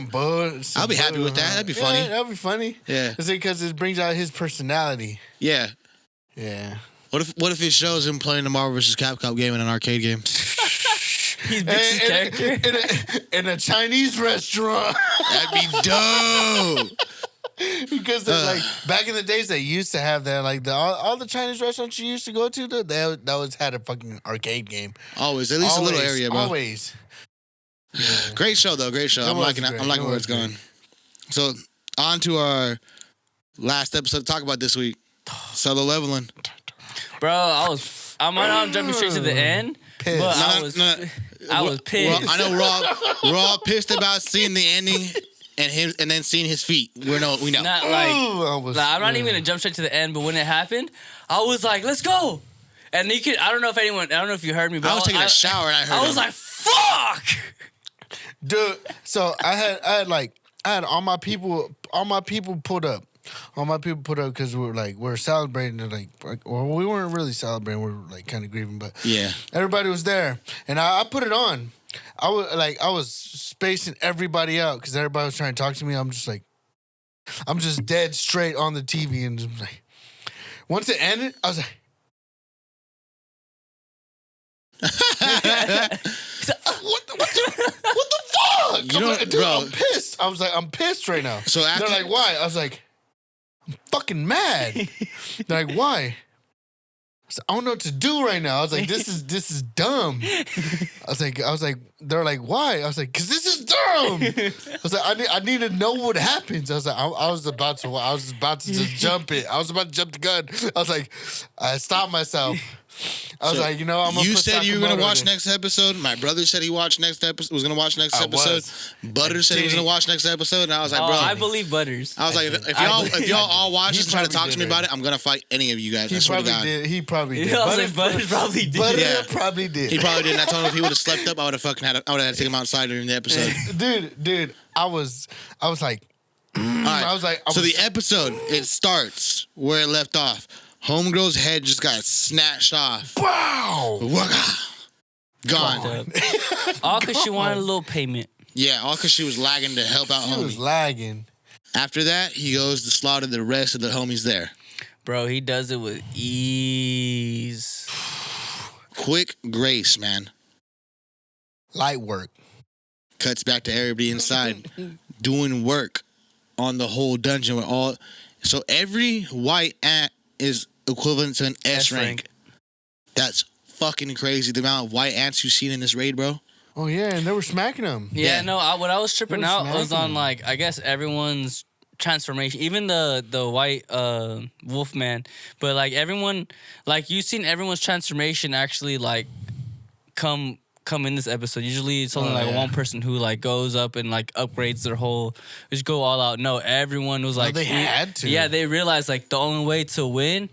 I'll be happy with that. That'd be funny. Yeah, that'd be funny. Yeah. Is it because it brings out his personality? Yeah. Yeah. What if it shows him playing the Marvel vs. Capcom game in an arcade game? He's Dixie's character. In a Chinese restaurant. That'd be dope. Because they're like back in the days, they used to have that. Like all the Chinese restaurants you used to go to, they always had a fucking arcade game. Always, at least a little area, bro. Always. Yeah. Great show though, great show. I'm liking where it's going. So on to our last episode to talk about this week. Solo leveling. Bro, I'm not jumping straight to the end, but I was pissed. Well, I know we're all pissed about seeing the ending and then seeing his feet. We know. Not I'm not even gonna jump straight to the end, but when it happened, I was like, "Let's go!" And I don't know if you heard me, but I was taking a shower and I heard. I was like, "Fuck!" Dude, so I had all my people pulled up. All my people put up because we're celebrating. Well, we weren't really celebrating. We were like kind of grieving, but yeah, everybody was there, and I put it on. I was spacing everybody out because everybody was trying to talk to me. I'm just dead straight on the TV, and just like, once it ended, I was like. What the fuck? Bro, I'm pissed. I was like, I'm pissed right now. So after, they're like, why? I was like, I'm fucking mad. They're like, why? I said, I don't know what to do right now. I was like, this is dumb. I was like, they're like, why? I was like, because this is dumb. I was like, I need to know what happens. I was like, I was about to just jump it. I was about to jump the gun. I was like, I stopped myself. I was like, I'm gonna put said you were Sakamoto gonna watch in. next episode. My brother said he was gonna watch next episode. Butters said he was gonna watch next episode, and I was like, bro, I believe Butters. I was like, if y'all all watch this and try to talk to me about it, I'm gonna fight any of you guys. He probably did. Butters probably did. Butters probably did. He probably did. I told him if he would have slept up, I would have had to take him outside during the episode. Dude, I was like, all right. I was like, the episode, it starts where it left off. Homegirl's head just got snatched off. Wow! Gone. All because she wanted a little payment. Yeah, all because she was lagging to help out homie. She was lagging. After that, he goes to slaughter the rest of the homies there. Bro, he does it with ease. Quick grace, man. Light work. Cuts back to everybody inside doing work on the whole dungeon with all. So every white ant is equivalent to an S rank. That's fucking crazy. The amount of white ants you've seen in this raid, bro. Oh yeah, and they were smacking them. Yeah. No. What I was tripping out was on I guess everyone's transformation, even the white wolfman, but everyone, you've seen everyone's transformation actually come in this episode. Usually it's only one person who goes up and upgrades their whole, just go all out. No, everyone was they had to. Yeah, they realized the only way to win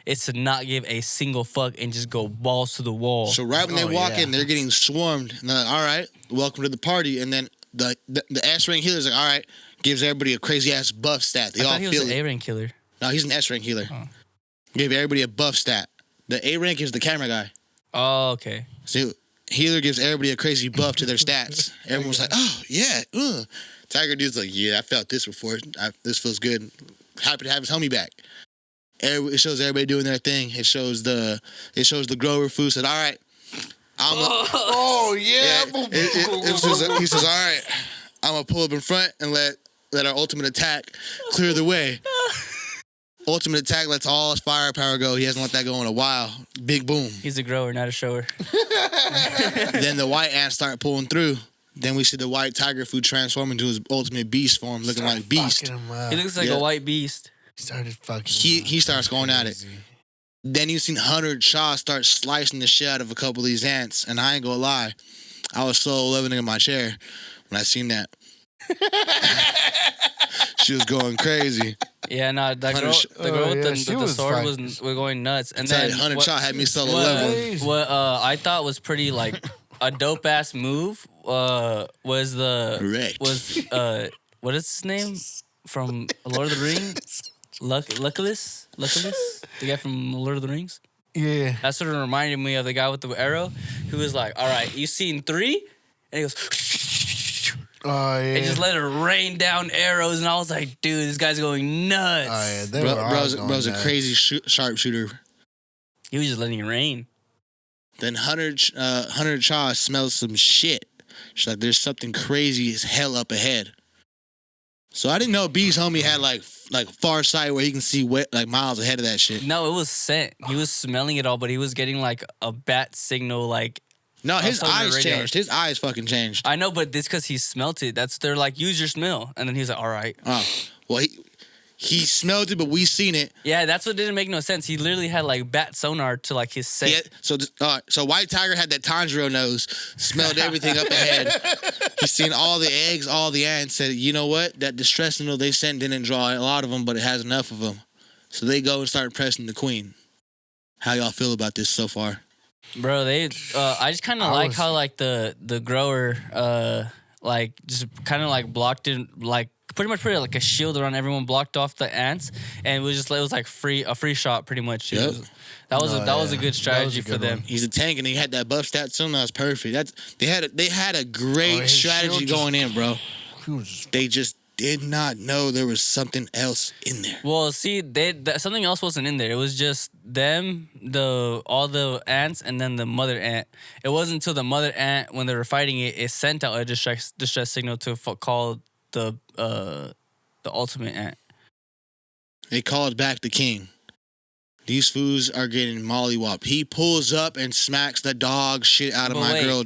is to not give a single fuck and just go balls to the wall. So right when they walk in, they're getting swarmed. And they're like, all right, welcome to the party. And then the S rank healer's like, all right, gives everybody a crazy ass buff stat. They I all thought he was an A rank killer. No, he's an S rank healer. Oh. Give everybody a buff stat. The A rank is the camera guy. Oh, okay. So healer gives everybody a crazy buff to their stats. Everyone's like, oh, yeah. Tiger dude's like, yeah, I felt this before. This feels good. Happy to have his homie back. It shows everybody doing their thing. It shows the grower food said, all right. He says, all right, I'm going to pull up in front and let our ultimate attack clear the way. Ultimate attack lets all his firepower go. He hasn't let that go in a while. Big boom. He's a grower, not a shower. Then the white ants start pulling through. Then we see the white tiger food transform into his ultimate beast form, looking like Beast. He looks like a white beast. He started fucking. He starts going at it. Then you seen Hunter Shaw start slicing the shit out of a couple of these ants, and I ain't gonna lie, I was so leveling in my chair when I seen that. She was going crazy. Yeah, no, the girl with the sword was going nuts. And then Hunter Shaw had me solo leveling. What I thought was pretty a dope ass move was what is his name from Lord of the Rings? Luckless, the guy from Lord of the Rings. Yeah, that sort of reminded me of the guy with the arrow, who was like, "All right, you seen 3?" And he goes, "Oh yeah," and just let it rain down arrows, and I was like, "Dude, this guy's going nuts." Oh yeah, bro's a crazy sharpshooter. He was just letting it rain. Then Hunter Shaw smells some shit. She's like, "There's something crazy as hell up ahead." So I didn't know B's homie had like far sight where he can see like miles ahead of that shit. No, it was scent. He was smelling it all, but he was getting like a bat signal. Like No, his on the eyes radar. changed. His eyes fucking changed. I know, but this because he smelt it. They're like, use your smell, and then he's like, all right. Oh, well he smelled it, but we seen it. Yeah, that's what didn't make no sense. He literally had like bat sonar to like his scent. Yeah, so White Tiger had that Tanjiro nose, smelled everything up ahead. He seen all the eggs, all the ants. Said, you know what? That distress signal they sent didn't draw a lot of them, but it has enough of them. So they go and start pressing the queen. How y'all feel about this so far? Bro, I just kind of like how like the grower like just kind of like blocked it, like pretty much put like a shield around everyone, blocked off the ants, and it was like a free shot pretty much. Yep. That was a good strategy for them. He's a tank and he had that buff stat soon. That was perfect. They had a great strategy going in, bro. They just did not know there was something else in there. Well, see, something else wasn't in there. It was just them, all the ants, and then the mother ant. It wasn't until the mother ant, when they were fighting it, it sent out a distress signal to call the ultimate ant. They called back the king. These fools are getting mollywopped. He pulls up and smacks the dog shit out of my girl.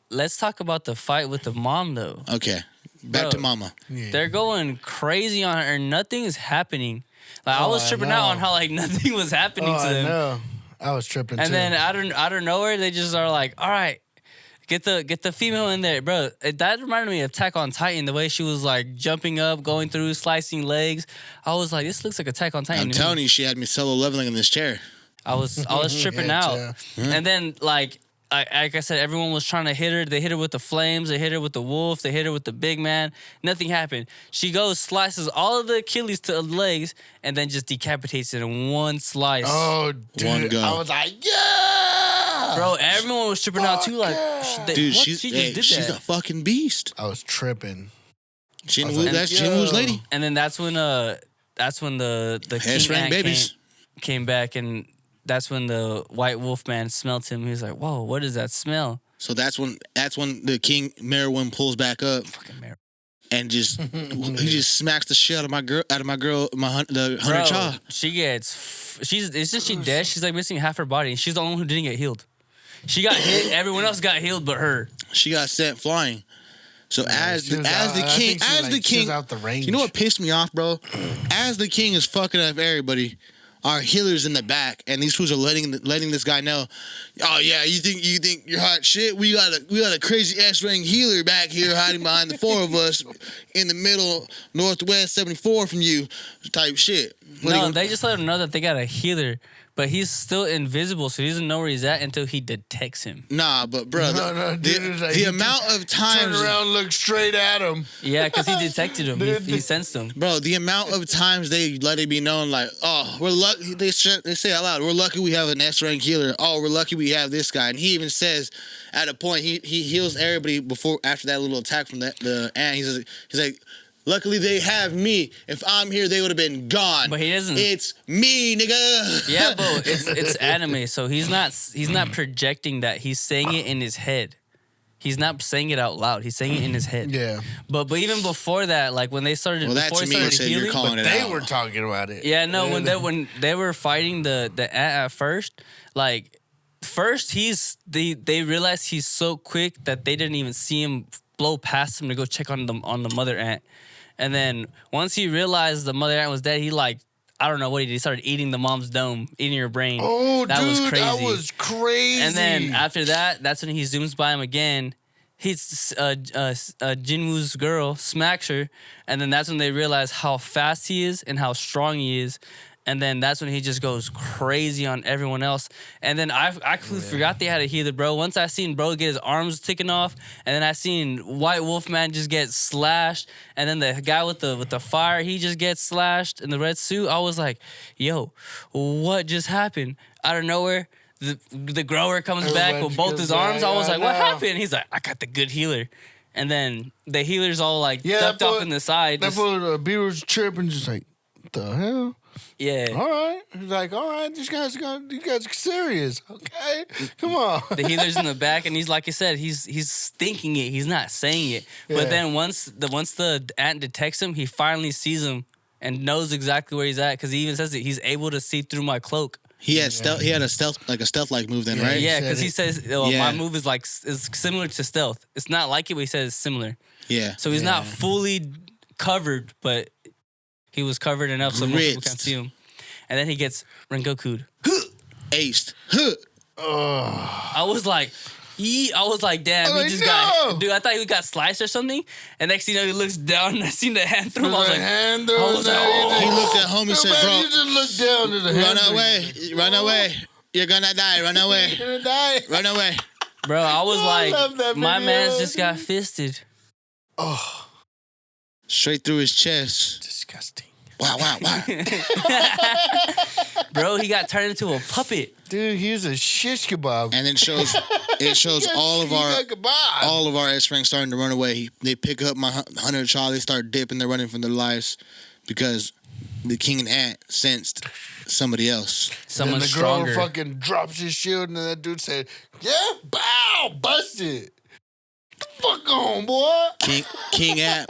Let's talk about the fight with the mom, though. Okay. Back to mama. Yeah. They're going crazy on her. Nothing is happening. Like I was tripping out on how like nothing was happening to them. I know. I was tripping too. And then out of nowhere, they just are like, all right, get the female in there, bro. That reminded me of Attack on Titan, the way she was like jumping up, going through, slicing legs. I was like, this looks like Attack on Titan. I'm telling you, she had me solo leveling in this chair. I was tripping out. And then like I said, everyone was trying to hit her. They hit her with the flames. They hit her with the wolf. They hit her with the big man. Nothing happened. She goes, slices all of the Achilles to the legs, and then just decapitates it in one slice. Oh, dude. One go. I was like, yeah! Bro, everyone was tripping out too. Like, dude, she's a fucking beast. I was tripping. That's Jinwoo's lady. And then that's when the king ant came back, and that's when the white wolf man smelled him. He was like, whoa, what is that smell? So that's when the king Merowyn pulls back up. Fucking Merowyn. And he just smacks the shit out of my girl, the Hunter Cha. Isn't she dead? She's like missing half her body, and she's the only one who didn't get healed. She got hit. Everyone else got healed, but her. She got sent flying. So as the king, out the range. You know what pissed me off, bro? As the king is fucking up everybody, our healers in the back, and these fools are letting this guy know. Oh yeah, you think you're hot shit? We got a crazy S-rank healer back here hiding behind the four of us in the middle, northwest 74 from you, type shit. They just let him know that they got a healer, but he's still invisible, so he doesn't know where he's at until he detects him. Nah, but bro, the amount of times turn around, look straight at him. Yeah, because he detected him. He sensed him. Bro, the amount of times they let it be known, like, oh, we're lucky. They say out loud, we're lucky we have an S-rank healer. Oh, we're lucky we have this guy. And he even says, at a point, he heals everybody after that little attack from the ant. He's like, luckily they have me. If I'm here, they would have been gone. But he doesn't. It's me, nigga. Yeah, but it's anime, so he's not projecting that. He's saying it in his head. He's not saying it out loud. He's saying it in his head. Yeah. But even before that, like when they started, well, that to me said you're calling it out. They were talking about it. Yeah, no. When they were fighting the ant at first, like first they realized he's so quick that they didn't even see him blow past him to go check on the mother ant. And then once he realized the mother ant was dead, he like, I don't know what he did. He started eating the mom's dome, eating her brain. Oh, that was crazy. That was crazy. And then after that, that's when he zooms by him again. Hits Jinwoo's girl, smacks her, and then that's when they realize how fast he is and how strong he is. And then that's when he just goes crazy on everyone else. And then I completely forgot they had a healer, bro. Once I seen bro get his arms taken off, and then I seen White Wolf Man just get slashed, and then the guy with the fire, he just gets slashed in the red suit. I was like, yo, what just happened? Out of nowhere, the grower comes back with both his arms. I was like, what happened? He's like, I got the good healer. And then the healer's all like ducked off in the side. That fool, B was tripping, just like, what the hell? Yeah. All right. He's like, all right, you guys are serious. Okay. Come on. The healer's in the back, and he's like I said, he's thinking it. He's not saying it. Yeah. But then once the ant detects him, he finally sees him and knows exactly where he's at because he even says it. He's able to see through my cloak. He had stealth. He had a stealth-like move then, Yeah, right? Yeah, because said he it. says Yeah. my move is similar to stealth. It's not like it, but he says it's similar. Yeah. So he's not fully covered, but he was covered enough so most people Ritzed. can't see him. And then he gets Rengoku'd. Aced. I was like, damn, I'm he like, just no! got, dude, I thought he got sliced or something. And next thing you know, he looks down and I seen the hand through him. I was like, hand I was like, oh. He looked at home and said, Man, "Bro, you just look down to the run hand. away, run away. You're gonna die. Run away, You're gonna die. run away." Bro, I was I love like, that my video. man's just got fisted. Oh, Straight through his chest. disgusting. Wow, wow, wow. Bro, he got turned into a puppet. Dude, he's a shish kebab. And it shows all of our S-ranks starting to run away. They pick up my hunter child. They start dipping. They're running for their lives because the king and ant sensed somebody else. Someone and the girl stronger. fucking drops his shield, and then that dude said, "Yeah, bow, busted. Fuck on, boy." King ant.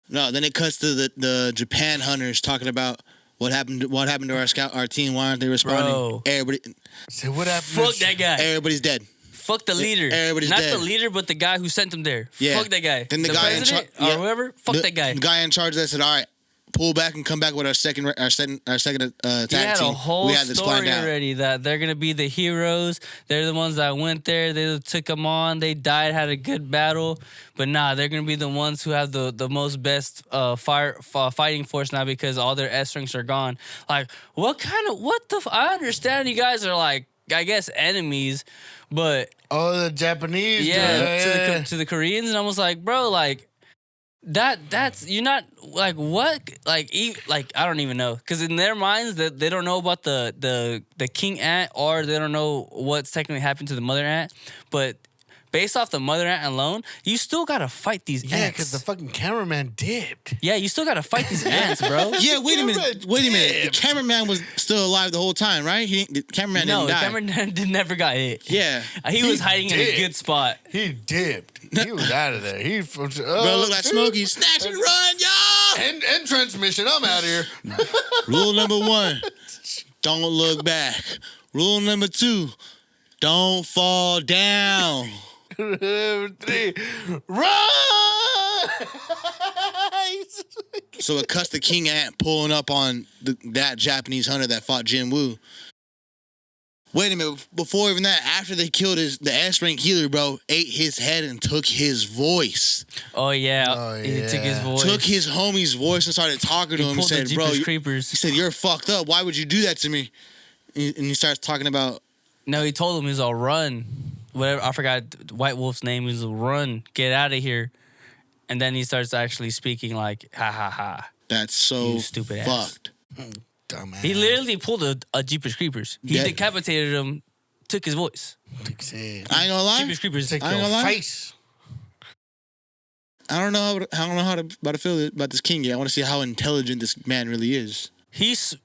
No, then it cuts to the Japan hunters talking about what happened to our team. Why aren't they responding? Bro. Everybody, Say what happened? Fuck that guy. everybody's dead. Fuck the leader. Everybody's Not dead. the leader, but the guy who sent him there. Yeah. Fuck that guy. Then the guy in president char- yeah. or whoever. Fuck that guy. The guy in charge of that said, "All right, pull back and come back with our second tag He had team. a whole We had this planned story out." already that they're gonna be the heroes. They're the ones that went there. They took them on. They died, had a good battle. But nah, they're gonna be the ones who have the most best fighting force now because all their S ranks are gone. Like, I understand you guys are like, I guess, enemies, but Oh, the Japanese. yeah, dude. to the Koreans, and I was like, bro, like. That's you're not like what like I don't even know because in their minds that they don't know about the king ant or they don't know what's technically happened to the mother ant, but based off the mother ant alone, you still gotta fight these Yeah, ants. because the fucking cameraman dipped. Yeah, you still gotta fight these ants, bro. Yeah, wait a minute. The cameraman was still alive the whole time, right? The cameraman No, didn't the die. cameraman never got hit. Yeah. He was hiding in a did. good spot. He dipped. He was out of there. Bro, look like Smokey. Snatch and run, y'all! And transmission. I'm out of here. Rule number 1, don't look back. Rule number 2, don't fall down. Number 3, run! So it cuts the king ant pulling up on that Japanese hunter that fought Jin Woo. Wait a minute. Before even that, after they killed the S-rank healer, bro, ate his head and took his voice. Oh yeah, Oh, he took his yeah. voice. Took his homie's voice and started talking to him and pulled the said, "Bro, Jeepers Creepers. he said, you're fucked up. Why would you do that to me?" And he starts talking about, No, he told him he was all run. Whatever, I forgot White Wolf's name. He was run, get out of here. And then he starts actually speaking like, ha ha ha. that's so You stupid ass. fucked. Dumbass. He literally pulled a Jeepers Creepers. He Yeah. decapitated him, took his voice. I ain't gonna lie. Jeepers Creepers. Take I ain't your gonna lie. face. I don't know about to feel about this king yet. I want to see how intelligent this man really is. He's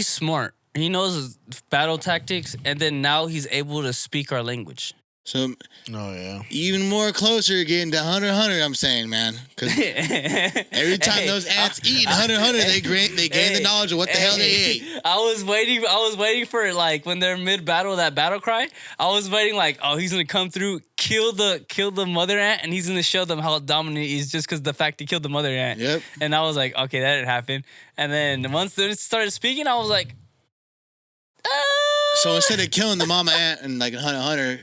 smart. He knows battle tactics, and then now he's able to speak our language. So Oh, yeah. even more closer getting to Hunter x Hunter, I'm saying, man. Because every time Hey, those ants eat Hunter x Hunter, they gain the knowledge of what the hell they ate. I was waiting for it, like when they're mid battle, that battle cry. I was waiting like, oh, he's gonna come through, kill the mother ant, and he's gonna show them how dominant he is just because the fact he killed the mother ant. Yep. And I was like, okay, that didn't happen. And then once they started speaking, I was like, So instead of killing the mama ant and like Hunter x Hunter,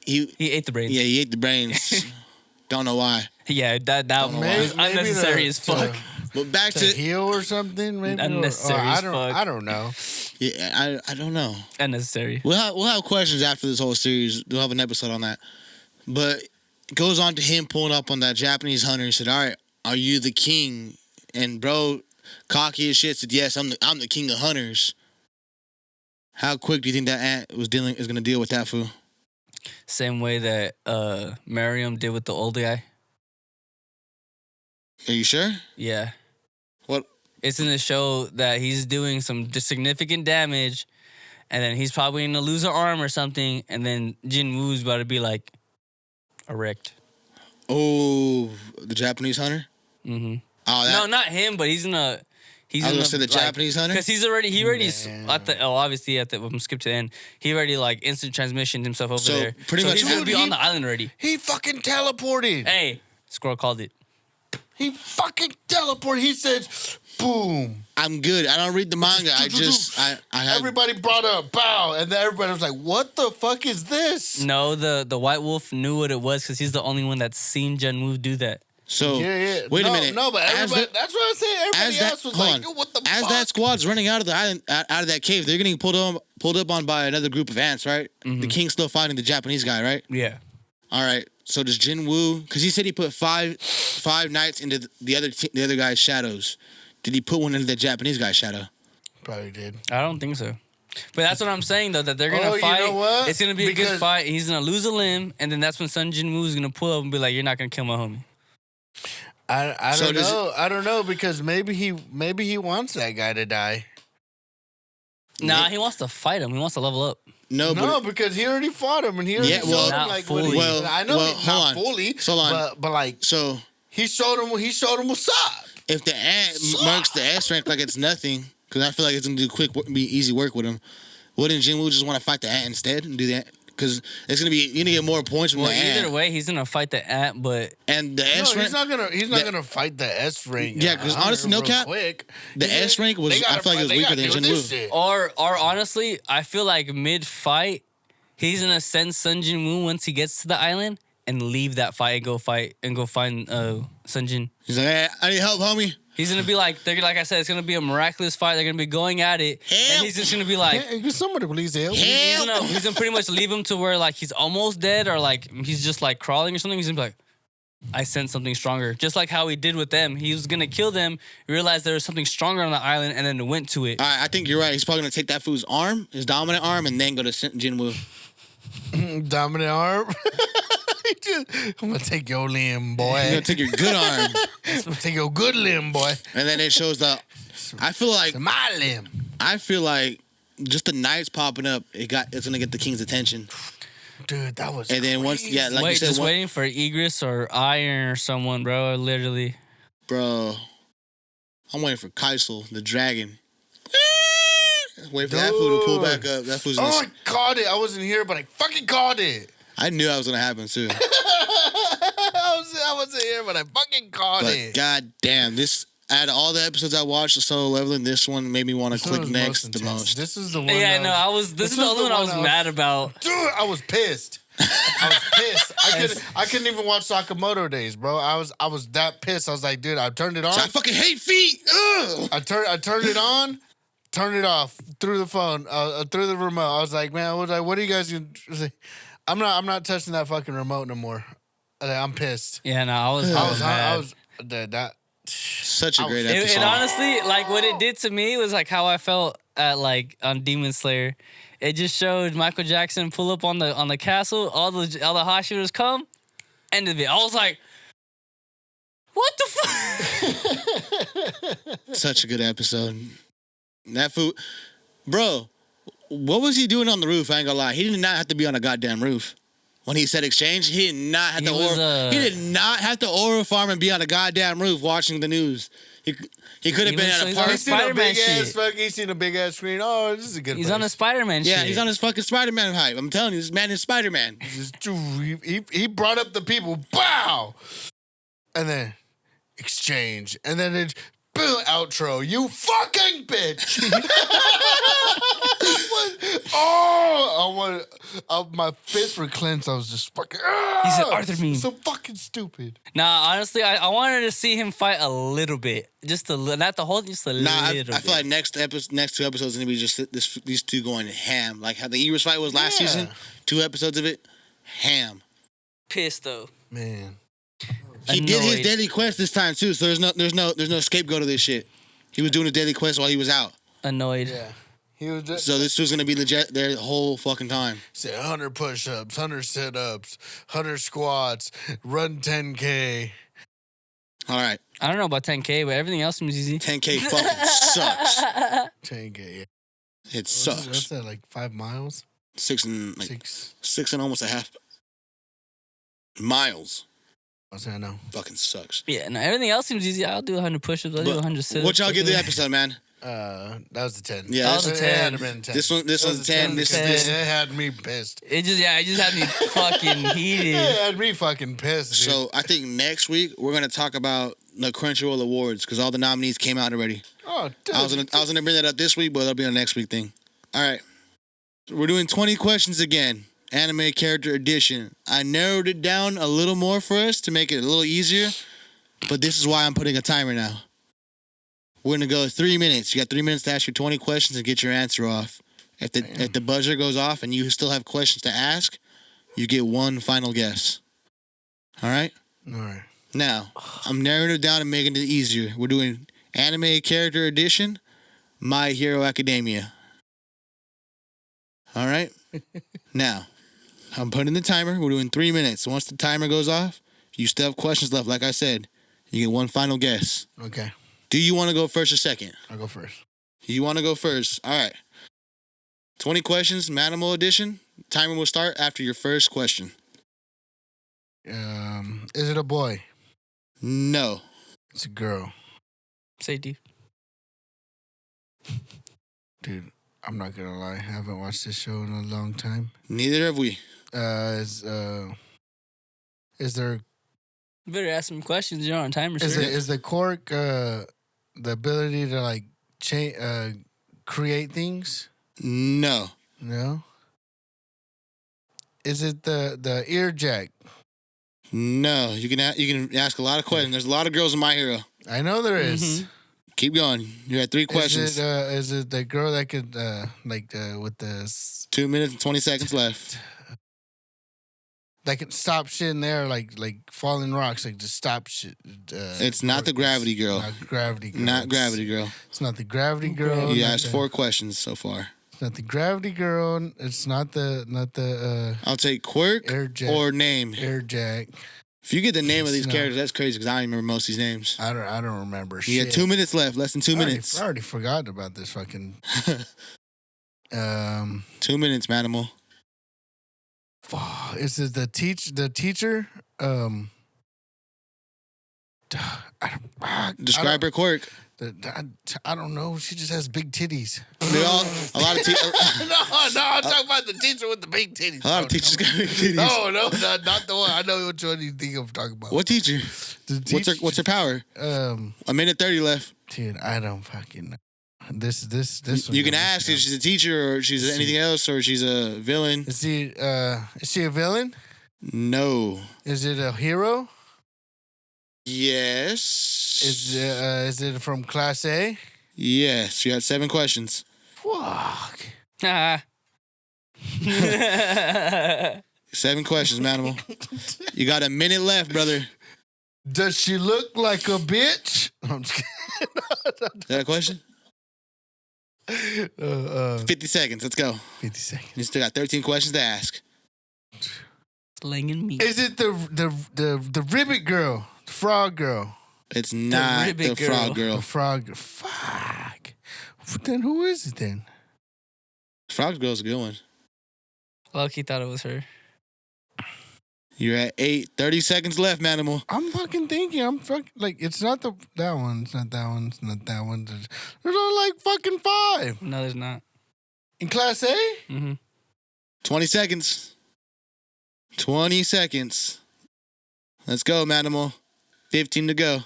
he ate the brains. he ate the brains. Don't know why. Yeah, that know why. was unnecessary as fuck. But back To to heal or something, maybe? Unnecessary I as don't, fuck. I don't know. yeah, I don't know. Unnecessary. We'll have questions after this whole series. We'll have an episode on that. But it goes on to him pulling up on that Japanese hunter. He said, "All right, are you the king?" And bro, cocky as shit, said, "Yes, I'm the king of hunters." How quick do you think that ant is going to deal with that fool? Same way that Miriam did with the old guy. Are you sure? Yeah. What? It's in the show that he's doing some significant damage, and then he's probably gonna lose an arm or something, and then Jin Woo's about to be like erect. Oh, the Japanese hunter. Mm-hmm. Oh, No, not him, but he's in a. I was gonna say the Japanese hunter because he already at the obviously at the I'm skip to the end. He already like instant transmissioned himself over there. Pretty much, he's gonna be on the island already. He fucking teleported. Hey, Squirrel called it. He fucking teleported. He said, boom. I'm good. I don't read the manga. I had Everybody brought up bow, and then everybody was like, what the fuck is this? No, the White Wolf knew what it was because he's the only one that's seen Jin Woo do that. So yeah. Wait a minute. No, but everybody, that's what I said. Everybody else was like, what the fuck? As that squad's running out of the island, out of that cave, they're getting pulled up on by another group of ants, right? Mm-hmm. The king's still fighting the Japanese guy, right? Yeah. All right. So does Jin Woo? Because he said he put five knights into the other guy's shadows. Did he put one into the Japanese guy's shadow? Probably did. I don't think so. But that's what I'm saying, though, that they're going to fight. You know what? It's going to be a good fight. He's going to lose a limb, and then that's when Sun Jin Woo is going to pull up and be like, you're not going to kill my homie. I don't know. I don't know because maybe he wants that guy to die. Nah, he wants to fight him. He wants to level up. No, because he already fought him and he already showed him not like fully. I know he's not fully. So but like so he showed him what's up. If the ant marks the S rank like it's nothing, because I feel like it's gonna be easy work with him. Wouldn't Jin Woo just want to fight the ant instead and do that? Because it's gonna be you're gonna get more points from the ant. Either way, he's gonna fight the ant, but and the S rank. He's not gonna fight the S rank. Yeah, because honestly, no cap. The S rank was I feel like it was weaker than Jin Woo. Or honestly, I feel like mid fight, he's gonna send Sun Jin Woo once he gets to the island and leave that fight and go find Sun Jin. He's like, hey, I need help, homie. He's gonna be like, like I said, it's gonna be a miraculous fight. They're gonna be going at it, and he's just gonna be like, somebody please help. He's gonna pretty much leave him to where like he's almost dead or like he's just like crawling or something. He's gonna be like, I sent something stronger, just like how he did with them. He was gonna kill them, realized there was something stronger on the island, and then went to it. All right, I think you're right. He's probably gonna take that fool's arm, his dominant arm, and then go to Jin Woo. Dominant arm. I'm gonna take your limb, boy. He's gonna take your good arm. I'm gonna take your good limb, boy. And then it shows the. I feel like it's my limb. I feel like just the knights popping up, it's gonna get the king's attention. Dude, that was. And then once, yeah, like you said, just waiting for Igris or Iron or someone, bro. Literally, bro. I'm waiting for Kaisel, the dragon. Wait for that fool to pull back up. That fool's. I caught it. I wasn't here, but I fucking caught it. I knew that was gonna happen too. I wasn't here, but I fucking caught it. God damn, this out of all the episodes I watched of Solo Leveling, this one made me want to click next the most. This is the one. Yeah, no, This is the only one I was mad about. Dude, I was pissed. I was pissed. I couldn't even watch Sakamoto Days, bro. I was that pissed. I was like, dude, I turned it on. So I fucking hate feet. Ugh. I turned it on. Turned it off through the phone, through the remote. I was like, man, what are you guys gonna say? I'm not touching that fucking remote no more. I'm pissed. Yeah, no, I was such a great episode. It honestly, like what it did to me was like how I felt at like on Demon Slayer. It just showed Michael Jackson pull up on the castle, all the Hashiras come, end of it. I was like, what the fuck? Such a good episode. That food, bro. What was he doing on the roof? I ain't gonna lie. He did not have to be on a goddamn roof. When he said exchange, he did not have he did not have to aura farm and be on a goddamn roof watching the news. He could have been at a park. He's seen a big ass screen. Oh, this is a good. He's on a Spider-Man. Yeah, shit. he's on his fucking Spider-Man hype. I'm telling you, this man is Spider-Man. He brought up the people. Bow, and then exchange, and then it. Boom, outro, you fucking bitch. My fists were clenched. I was just fucking. He said Arthur meme. So fucking stupid. Nah, honestly, I wanted to see him fight a little bit, just not the whole, just a little. I bit. feel like next two episodes are gonna be just these two going ham, like how the Eros fight was last season. 2 episodes of it, ham. Pissed though, man. He did his daily quest this time too, so there's no scapegoat of this shit. He was doing a daily quest while he was out. Annoyed. Yeah. He was just, so this was gonna be legit their whole fucking time. Say 100 push-ups, 100 sit-ups, 100 squats, run 10K. All right. I don't know about 10K, but everything else seems easy. 10K fucking sucks. 10K. Yeah. It sucks. What's that? Like 5 miles? 6 and like 6. 6 and almost a half miles. What's that now? Fucking sucks. Yeah, no, everything else seems easy. I'll do 100 push-ups. I'll do 100 sit-ups. What y'all give the episode, man? That was the 10. Yeah, that was a 10. It had to been 10. This was a 10. This is 10. this. It had me pissed. It just had me fucking It heated. had me fucking pissed. Dude. So I think next week we're gonna talk about the Crunchyroll Awards because all the nominees came out already. Oh, dude. I was gonna bring that up this week, but that'll be on the next week thing. All right, we're doing 20 questions again. Anime character edition. I narrowed it down a little more for us to make it a little easier, but this is why I'm putting a timer now. We're gonna go 3 minutes. You got 3 minutes to ask your 20 questions and get your answer off. If the buzzer goes off and you still have questions to ask, you get one final guess. All right? All right. Now, I'm narrowing it down and making it easier. We're doing Anime Character Edition, My Hero Academia. All right? Now, I'm putting the timer. We're doing 3 minutes. Once the timer goes off, if you still have questions left, like I said, you get one final guess. Okay. Do you want to go first or second? I'll go first. You want to go first? All right. 20 questions, Manimal Edition. Timer will start after your first question. Is it a boy? No. It's a girl. Safety. Dude, I'm not gonna lie. I haven't watched this show in a long time. Neither have we. Is there You better ask some questions. You're on timer. is sir. the quirk the ability to like create things? No. No. Is it the ear jack? No. You can ask a lot of questions. There's a lot of girls in My Hero. I know there is. Mhm. Keep going. You're at 3 questions. Is it the girl that could with the 2 minutes and 20 seconds left. that could stop shit in there like falling rocks, like just stop shit? It's not the Gravity Girl. Not Gravity Girl. Not Gravity Girl. It's not the Gravity Girl. You not asked the- 4 questions so far. It's not the Gravity Girl. It's not the I'll take quirk Air Jack. or name. Air Jack. If you get the name of these No. characters, that's crazy because I don't even remember most of these names. I don't remember shit. You got 2 minutes left. Less than 2 minutes. I already forgot about this fucking 2 minutes, Manimal. Is it the teacher? Describe her quirk. I don't know. She just has big titties. They all, a lot of no, I'm talking about the teacher with the big titties. a lot of teachers got big titties. No, not the one. I know which one you think I'm talking about. What teacher? The What's her power? A minute 30 left. dude, I don't fucking know. This. You can ask if she's a teacher or she's anything else or she's a villain. Is she a villain? No. Is it a hero? Yes. Is it from Class A? Yes. You got 7 questions. Fuck. Ah. 7 questions, Manimal. You got a minute left, brother. Does she look like a bitch? I'm just Is that a question? kidding. 50 seconds. Let's go. 50 seconds. You still got 13 questions to ask. Slinging meat. Is it the ribbit girl? The frog girl? It's not the ribbit frog girl. girl. The frog. Fuck. Then who is it then? Frog girl's a good one. Loki thought it was her. You're at 8. 30 seconds left, Manimal. I'm fucking thinking. I'm fucking like it's not that one. It's not that one. It's not that one. There's only like fucking 5 No, there's not. in Class A. Mm-hmm. 20 seconds. 20 seconds. Let's go, Manimal. 15 to go.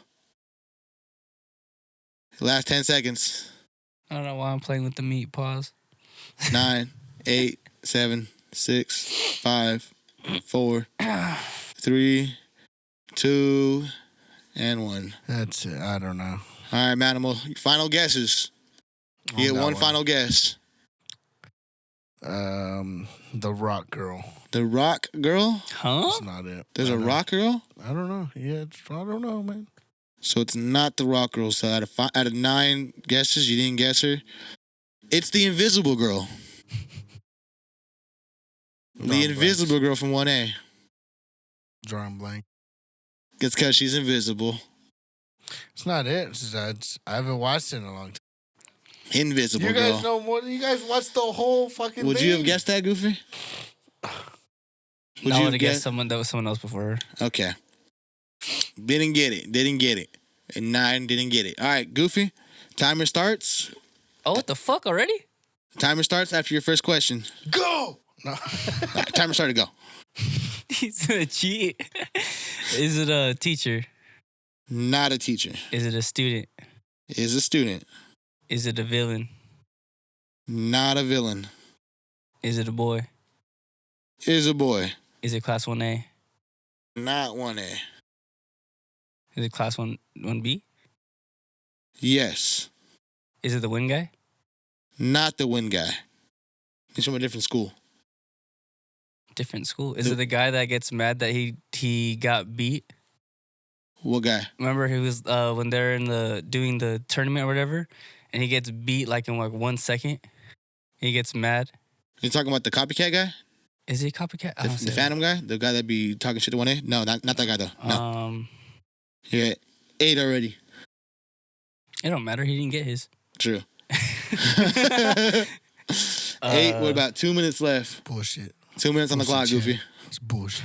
Last 10 seconds. I don't know why I'm playing with the meat. Pause. 9, 8, 7, 6, 5, 4, 3, 2, and 1. That's it. I don't know. All right, Manimal. Final guesses. You On get that one final guess. The rock girl. The rock girl? Huh? That's not it. There's I a know. rock girl? I don't know. Yeah, I don't know, man. So it's not the rock girl. So out of 9 guesses, you didn't guess her. It's the invisible girl. The invisible girl from 1A. Drawing blank. It's because she's invisible. It's not it. I haven't watched it in a long time. Invisible You Girl. guys know more. You guys watched the whole fucking Would thing. you have guessed that, Goofy? I would have guessed someone else before her. Okay. Didn't get it. And 9 didn't get it. All right, Goofy. Timer starts. Oh, what the fuck already? Timer starts after your first question. Go! No. All right, timer started, go. He's gonna cheat. Is it a teacher? Not a teacher. Is it a student? Is a student. Is it a villain? Not a villain. Is it a boy? Is a boy. Is it class 1A? Not 1A. Is it class 1B? Yes. Is it the wind guy? Not the wind guy. He's from a different school. Different school. Is it the guy that gets mad that he got beat? What guy? Remember he was when they're doing the tournament or whatever, and he gets beat like in like 1 second. He gets mad. You talking about the copycat guy? Is he a copycat? The Phantom guy? The guy that be talking shit to 1A? No, not that guy though. No. You're at 8 already. It don't matter. He didn't get his. True. 8 with about 2 minutes left. Bullshit. 2 minutes on the clock, Goofy. It's bullshit.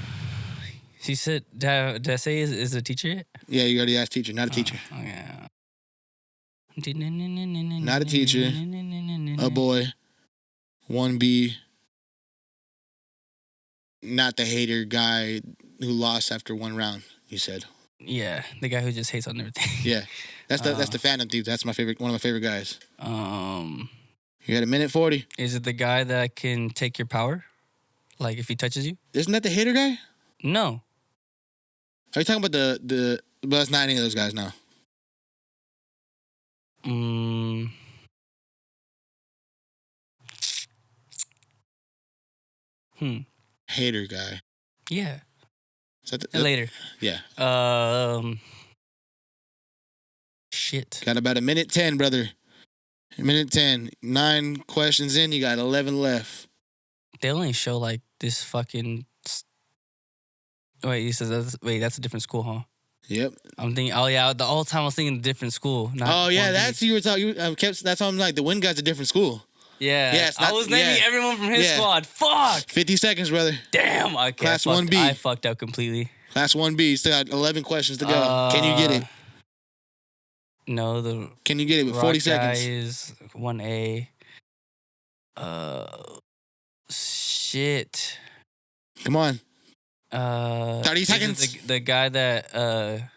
She said, did I say is it a teacher yet? Yeah, you already asked teacher, not a teacher. Yeah. Not a teacher. A boy. 1B. Not the hater guy who lost after 1 round, you said. Yeah, the guy who just hates on everything. Yeah. That's the Phantom dude. That's my favorite, one of my favorite guys. You had 1:40. Is it the guy that can take your power? Like if he touches you? Isn't that the hater guy? No. Are you talking about the but it's not any of those guys now. Hater guy. Yeah. Is that Later. Yeah. Shit. Got about 1:10, brother. 1:10. 9 questions in, you got 11 left. They only show like this fucking. Wait, he says that's a different school, huh? Yep. I'm thinking. Oh yeah, the whole time I was thinking different school. Oh yeah, that's who you were talking. That's why I'm like the wind guy's a different school. Yeah. Yes, I was naming everyone from his squad. Fuck. 50 seconds, brother. Damn. Okay, Class 1B. I fucked up completely. Class 1B. Still got 11 questions to go. Can you get it? No, Can you get it with 40 seconds? Guy is 1A. Shit. Come on. 30 seconds. The guy that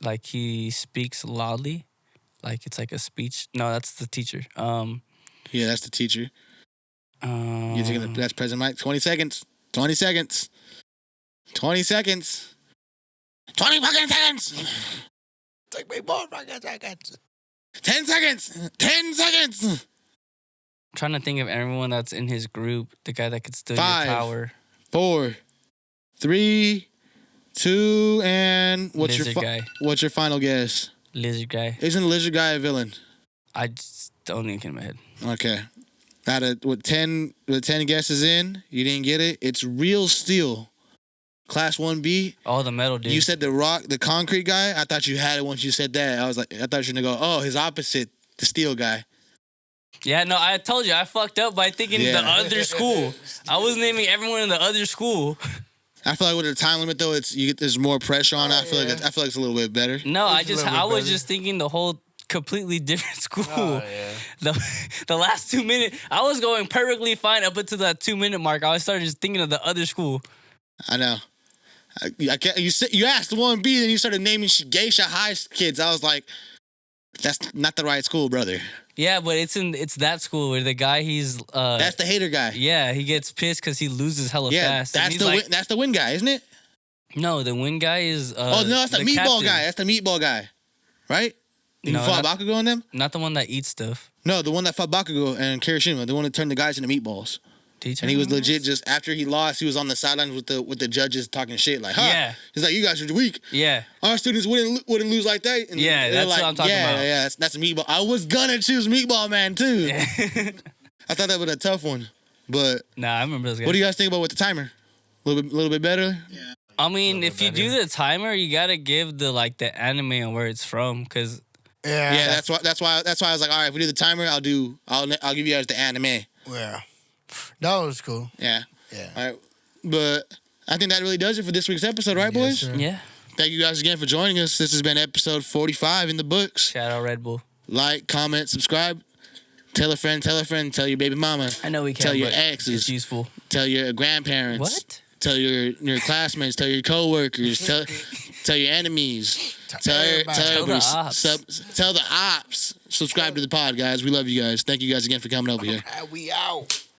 like he speaks loudly, like it's like a speech. No, that's the teacher. Yeah, that's the teacher. You think that's President Mike? 20 seconds. 20 seconds. 20 seconds. 20 fucking seconds. Take me more fucking seconds. 10 seconds. 10 seconds. I'm trying to think of everyone that's in his group. The guy that could steal 5, your power. 4, 3, 2, and what's Lizard guy. What's your final guess? Lizard guy. Isn't Lizard guy a villain? I just don't think in my head. Okay. Out of with 10 guesses in, you didn't get it. It's Real Steel. Class 1B. Oh, the metal dude. You said the concrete guy. I thought you had it once you said that. I thought you were gonna go, oh, his opposite, the steel guy. Yeah, no, I told you I fucked up by thinking the other school. I was naming everyone in the other school. I feel like with the time limit though, there's more pressure on it. I feel like it's a little bit better. No, I was just thinking the whole completely different school. Oh, yeah. The last 2 minutes, I was going perfectly fine up until that 2 minute mark. I started just thinking of the other school. I know. I can't, you asked 1B, then you started naming Geisha High kids. I was like, that's not the right school, brother. Yeah, but it's that school where the guy that's the hater guy. Yeah, he gets pissed because he loses hella fast. That's the win guy, isn't it? No, the win guy is. Oh no, that's the meatball guy. That's the meatball guy, right? You fought Bakugo on them? Not the one that eats stuff. No, the one that fought Bakugo and Kirishima, the one that turned the guys into meatballs. And he was legit just after he lost, he was on the sidelines with the judges talking shit like, huh? Yeah. He's like, you guys are weak. Yeah. Our students wouldn't lose like that. And that's what I'm talking about. Yeah, that's a meatball. I was gonna choose Meatball Man too. Yeah. I thought that was a tough one, but nah, I remember those guys. What do you guys think about with the timer? A little bit better. Yeah. I mean, little if you better. do the timer, you gotta give the anime and where it's from, because Yeah. That's why I was like, all right, if we do the timer, I'll give you guys the anime. Yeah. That was cool. Yeah. Yeah. All right. But I think that really does it for this week's episode, right, Yes, boys? sir. yeah. Thank you guys again for joining us. This has been episode 45 in the books. Shout out Red Bull. Like, comment, subscribe. Tell a friend, tell your baby mama. I know we can. Tell your but exes. It's useful. Tell your grandparents. What? Tell your classmates. Tell your coworkers. Tell your enemies. Tell everybody. everybody. the ops. Tell the ops. Subscribe to the pod, guys. We love you guys. Thank you guys again for coming over here. We out.